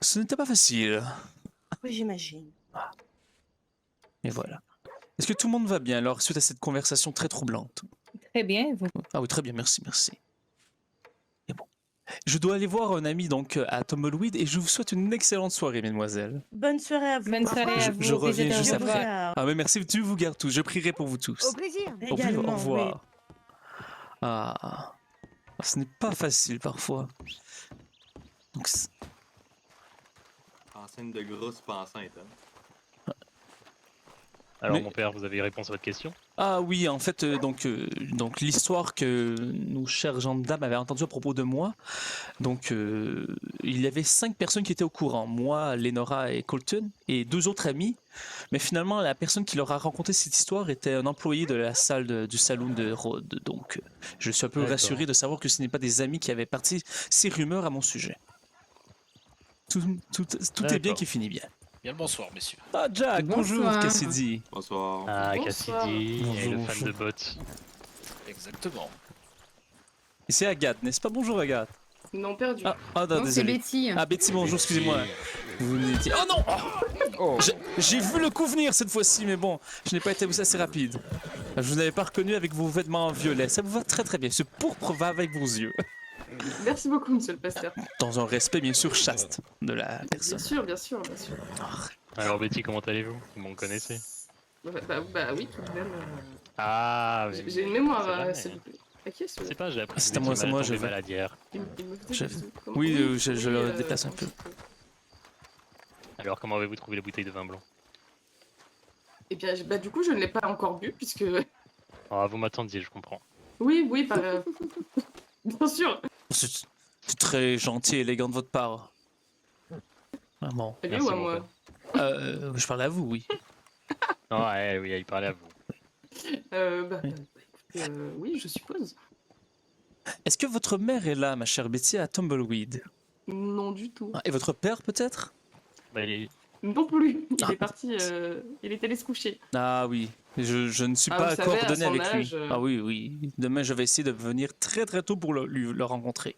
ce n'était pas facile. Oui, j'imagine. Et voilà. Est-ce que tout le monde va bien alors, suite à cette conversation très troublante? Très bien, vous. Ah oui, très bien, merci, merci. Et bon. Je dois aller voir un ami donc à Tumbleweed et je vous souhaite une excellente soirée, mesdemoiselles. Bonne soirée à vous. Bonne soirée à Je- vous. je reviens plaisir de juste vous après. revoir. Ah mais merci, Dieu vous garde tous. Je prierai pour vous tous. Au plaisir. Au Également, revoir. oui. Ah, ce n'est pas facile parfois. Donc, Enceinte de grosse, pas enceinte. Hein. Alors, Mais- mon père, vous avez réponse à votre question? Ah oui, en fait, donc l'histoire que nos chers gens de dame avaient entendue à propos de moi, donc il y avait 5 personnes qui étaient au courant, moi, Lenora et Colton, et 2 autres amis, mais finalement la personne qui leur a raconté cette histoire était un employé de la salle du saloon de Rhodes, donc je suis un peu D'accord. rassuré de savoir que ce n'est pas des amis qui avaient parti ces rumeurs à mon sujet. Tout est bien D'accord. qui finit bien. Bien le bonsoir, messieurs. Ah Jack, bonjour Bonsoir. Cassidy. Bonsoir. Ah, Bonsoir. Cassidy, et le Bonjour. fan de bots. Exactement. Et c'est Agathe, n'est-ce pas? Bonjour Agathe. Non, perdu. Non, non, c'est désolé. Betty. Ah Betty, bonjour, excusez-moi. Vous n'étiez- Oh non! Oh. J'ai vu le coup venir cette fois-ci, mais bon, je n'ai pas été assez rapide. Je vous avais pas reconnu avec vos vêtements violets. Ça vous va très très bien. Ce pourpre va avec vos yeux. Merci beaucoup, monsieur le pasteur. Dans un respect bien sûr chaste de la Bien personne. sûr, bien sûr, bien sûr. Alors, Betty, comment allez-vous? Vous m'en connaissez? Bah oui, tout de même. Ah, J'ai une mémoire, c'est jamais, s'il vous plaît. À qui est-ce C'est pas, j'ai appris que C'est vous à moi, étiez c'est moi, mal je tombé vais. malade hier. il me faisait Je- des bisous, comment- Oui, je le déplace un peu. Alors, comment avez-vous trouvé la bouteille de vin blanc? Eh bien, du coup, je ne l'ai pas encore bu, puisque... Ah, vous m'attendiez, je comprends. Oui, bien sûr. C'est très gentil et élégant de votre part. Vraiment. À lui Merci, ou à mon moi Je parle à vous, oui. Ah, ouais, oui, il parlait à vous. Écoutez, oui, je suppose. Est-ce que votre mère est là, ma chère Betty, à Tumbleweed? Non du tout. Ah, et votre père peut-être? Bah, il- Non plus. Il Ah. est parti, il est allé se coucher. Ah oui, je ne suis Ah, pas vous savez, à coordonné son avec âge, lui. Ah oui, oui. Demain, je vais essayer de venir très très tôt pour le rencontrer.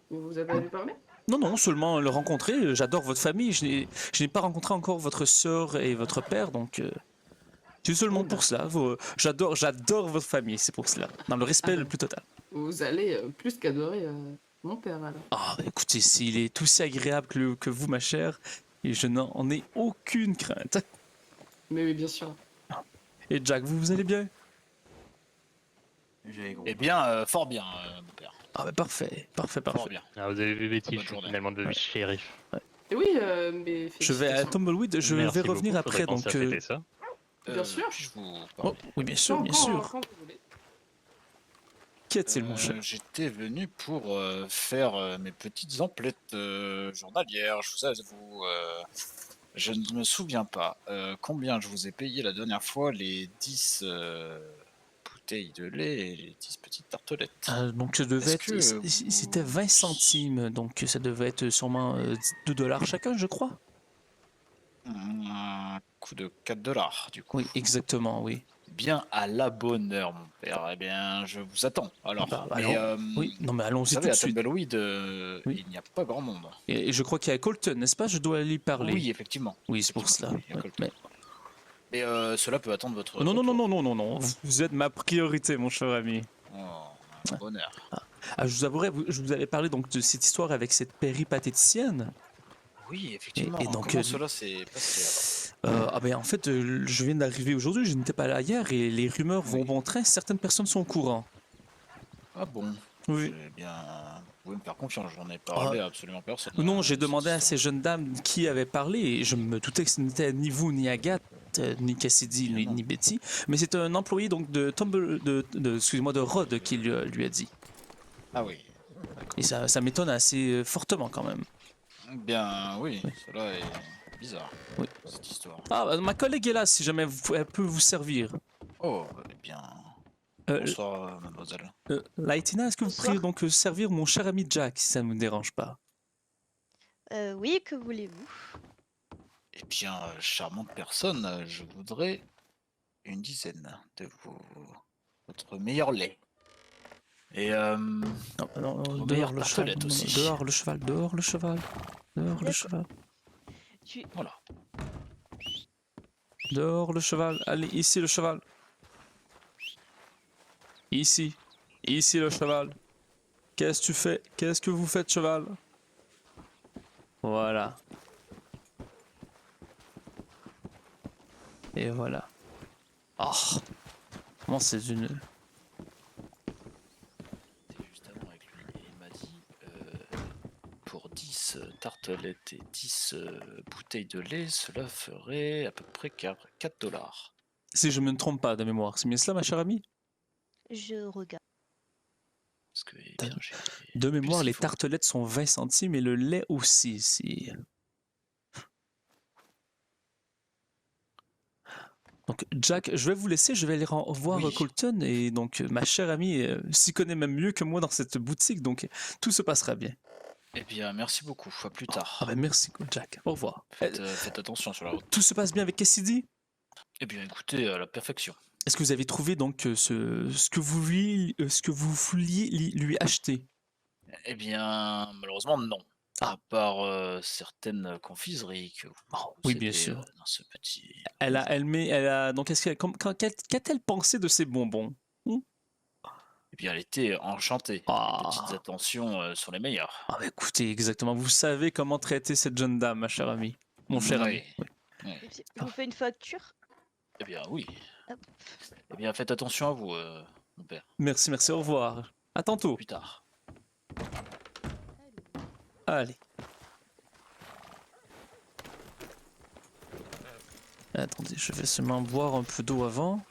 Vous avez lui parlé? Non, non, seulement le rencontrer. J'adore votre famille. Je n'ai pas rencontré encore votre sœur et votre père, donc c'est seulement pour cela. J'adore votre famille, c'est pour cela. Dans le respect le plus total. Vous allez plus qu'adorer mon père, alors. Ah, écoutez, s'il est aussi agréable que vous, ma chère, et je n'en ai aucune crainte. Mais oui, bien sûr. Et Jack, vous allez bien? Eh bien, fort bien, mon père. Ah, bah, parfait, parfait, Fort parfait. bien. Ah, vous avez vu Betty, Bonne je suis journée. finalement devenu shérif. Et oui, mais... Je vais à Tumbleweed, je Merci vais revenir beaucoup, après, faudrait penser donc... à fêter ça. Bien sûr. Puis-je vous Oh, parler oui, bien sûr, bien Quand- sûr. quand vous voulez. Qu'y a-t-il, mon cher? J'étais venu pour faire mes petites emplettes journalières. Je vous avoue, je ne me souviens pas combien je vous ai payé la dernière fois les 10 bouteilles de lait et les 10 petites tartelettes. Donc ça devait Est-ce être... que C'était 20 centimes, donc ça devait être sûrement $2 chacun, je crois. Un coût de 4 dollars, du coup. Oui, exactement, oui. Bien à la bonne heure, mon père. Eh bien, je vous attends. Alors, Bah, mais, Oui, non mais vous allons-y tout savez, de à suite. Tumbleweed, Oui. il n'y a pas grand monde. Et je crois qu'il y a Colton, n'est-ce pas? Je dois lui parler. Oui, effectivement. Oui, c'est pour cela. Il y a Ouais, Colton. mais- Mais cela peut attendre votre. Non, non, non, retour. non, non, non, non. Vous êtes ma priorité, mon cher ami. Oh, un bonheur. Ah, je vous avouerai, je vous avais parlé donc de cette histoire avec cette péripatéticienne. Oui, effectivement. Et donc, comment cela s'est passé Ah ben en fait, je viens d'arriver aujourd'hui, je n'étais pas là hier et les rumeurs vont Oui. bon train, certaines personnes sont au courant. alors? Ah bon. Oui. Eh bien, vous pouvez me faire confiance. J'en ai parlé à absolument personne. Non, j'ai de cette demandé à histoire. ces jeunes dames qui avaient parlé et je me doutais que ce n'était ni vous, ni Agathe, ni Cassidy, ni Betty, mais c'est un employé donc de excusez-moi, de Rhodes qui lui a dit. Ah oui. Et ça m'étonne assez fortement quand même. Bien, oui. Cela est bizarre. Oui. Cette histoire. Ah, ma collègue est là si jamais elle peut vous servir. Oh, eh bien. Bonsoir, mademoiselle. Laïtina, est-ce que vous Bonsoir. pourriez donc servir mon cher ami Jack si ça ne vous dérange pas? Oui, que voulez-vous? Eh bien, charmante personne, je voudrais une dizaine de votre meilleur lait. Et Non, Vos dehors meilleures le cheval, tartelettes aussi. dehors le cheval, dehors le cheval, dehors le D'accord. cheval, voilà. dehors le cheval. Allez, ici le cheval. Ici, ici le cheval. Qu'est-ce que tu fais? Qu'est-ce que vous faites, cheval? Voilà. Et voilà. Oh, comment c'est une... tartelettes et 10 bouteilles de lait, cela ferait à peu près 4 $. Si je me ne trompe pas de mémoire, c'est bien cela, ma chère amie? Je regarde. Parce que, eh bien, De mémoire, ce les qu'il faut. tartelettes sont 20 centimes et le lait aussi, ici. Donc, Jack, je vais vous laisser, je vais aller voir Oui. Colton, et donc ma chère amie s'y connaît même mieux que moi dans cette boutique, donc tout se passera bien. Eh bien, merci beaucoup. À plus tard. Ah ben merci, Jack. Au revoir. Faites attention sur la route. Tout se passe bien avec Cassidy? Eh bien, écoutez, à la perfection. Est-ce que vous avez trouvé donc ce que vous vouliez lui acheter? Eh bien, malheureusement, non. À part certaines confiseries que vous oui, bien possédez, sûr. dans ce petit... Elle a donc qu'a-t-elle pensé de ces bonbons? Eh bien, elle était enchantée. Les petites attentions sont les meilleures. Ah bah écoutez, exactement. Vous savez comment traiter cette jeune dame, ma chère amie. Mon cher ami. Oui. Oui. Oui. Je vous fais une facture. Eh bien, oui. Hop. Eh bien, faites attention à vous, mon père. Merci, merci, au revoir. À tantôt. Plus tard. Allez. Attendez, je vais seulement boire un peu d'eau avant.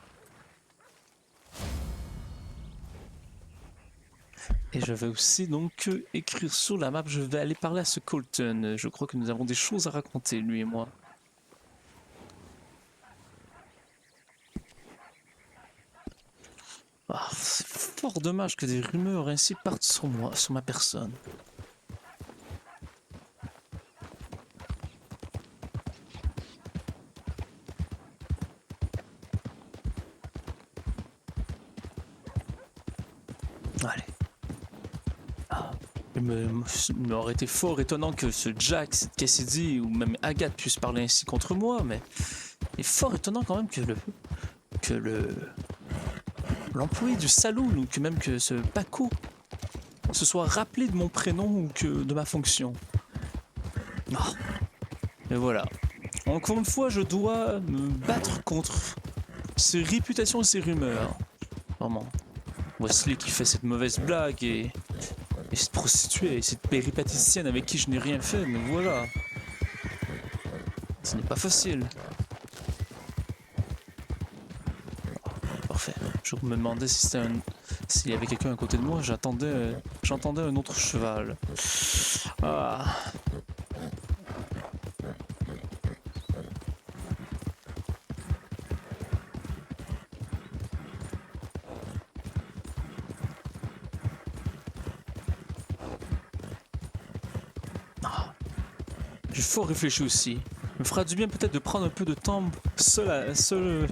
Et je vais aussi donc écrire sur la map, je vais aller parler à ce Colton. Je crois que nous avons des choses à raconter, lui et moi. Ah, c'est fort dommage que des rumeurs ainsi partent sur moi, sur ma personne. Allez. Il m'aurait été fort étonnant que ce Jack, cette Cassidy ou même Agathe puisse parler ainsi contre moi, mais il est fort étonnant quand même que l'employé du saloon ou que même que ce Paco se soit rappelé de mon prénom ou que de ma fonction. Oh. Et voilà. Encore une fois, je dois me battre contre ces réputations et ces rumeurs. Vraiment. Wesley qui fait cette mauvaise blague et cette prostituée et cette péripaticienne avec qui je n'ai rien fait, mais voilà. Ce n'est pas facile. Parfait. Je me demandais si c'était s'il y avait quelqu'un à côté de moi, j'entendais un autre cheval. Ah. J'ai fort réfléchi aussi. Il me fera du bien peut-être de prendre un peu de temps seul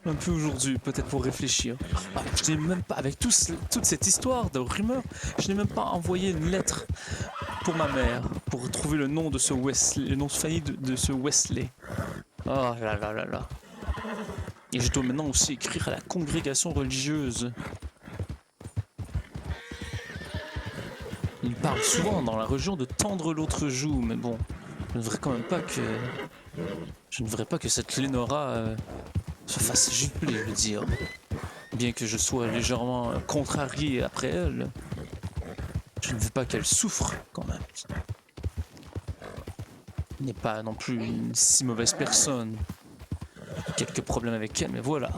un peu aujourd'hui, peut-être pour réfléchir. Je n'ai même pas, avec toute cette histoire de rumeurs, je n'ai même pas envoyé une lettre pour ma mère, pour trouver le nom de ce Wesley, le nom de famille de ce Wesley. Oh là là là là. Et je dois maintenant aussi écrire à la congrégation religieuse. Il parle souvent dans la religion de tendre l'autre joue, mais bon, je ne voudrais quand même pas que... Je ne voudrais pas que cette Lénora se fasse gifler, je veux dire. Bien que je sois légèrement contrarié après elle, je ne veux pas qu'elle souffre, quand même. Elle n'est pas non plus une si mauvaise personne. Quelques problèmes avec elle, mais voilà.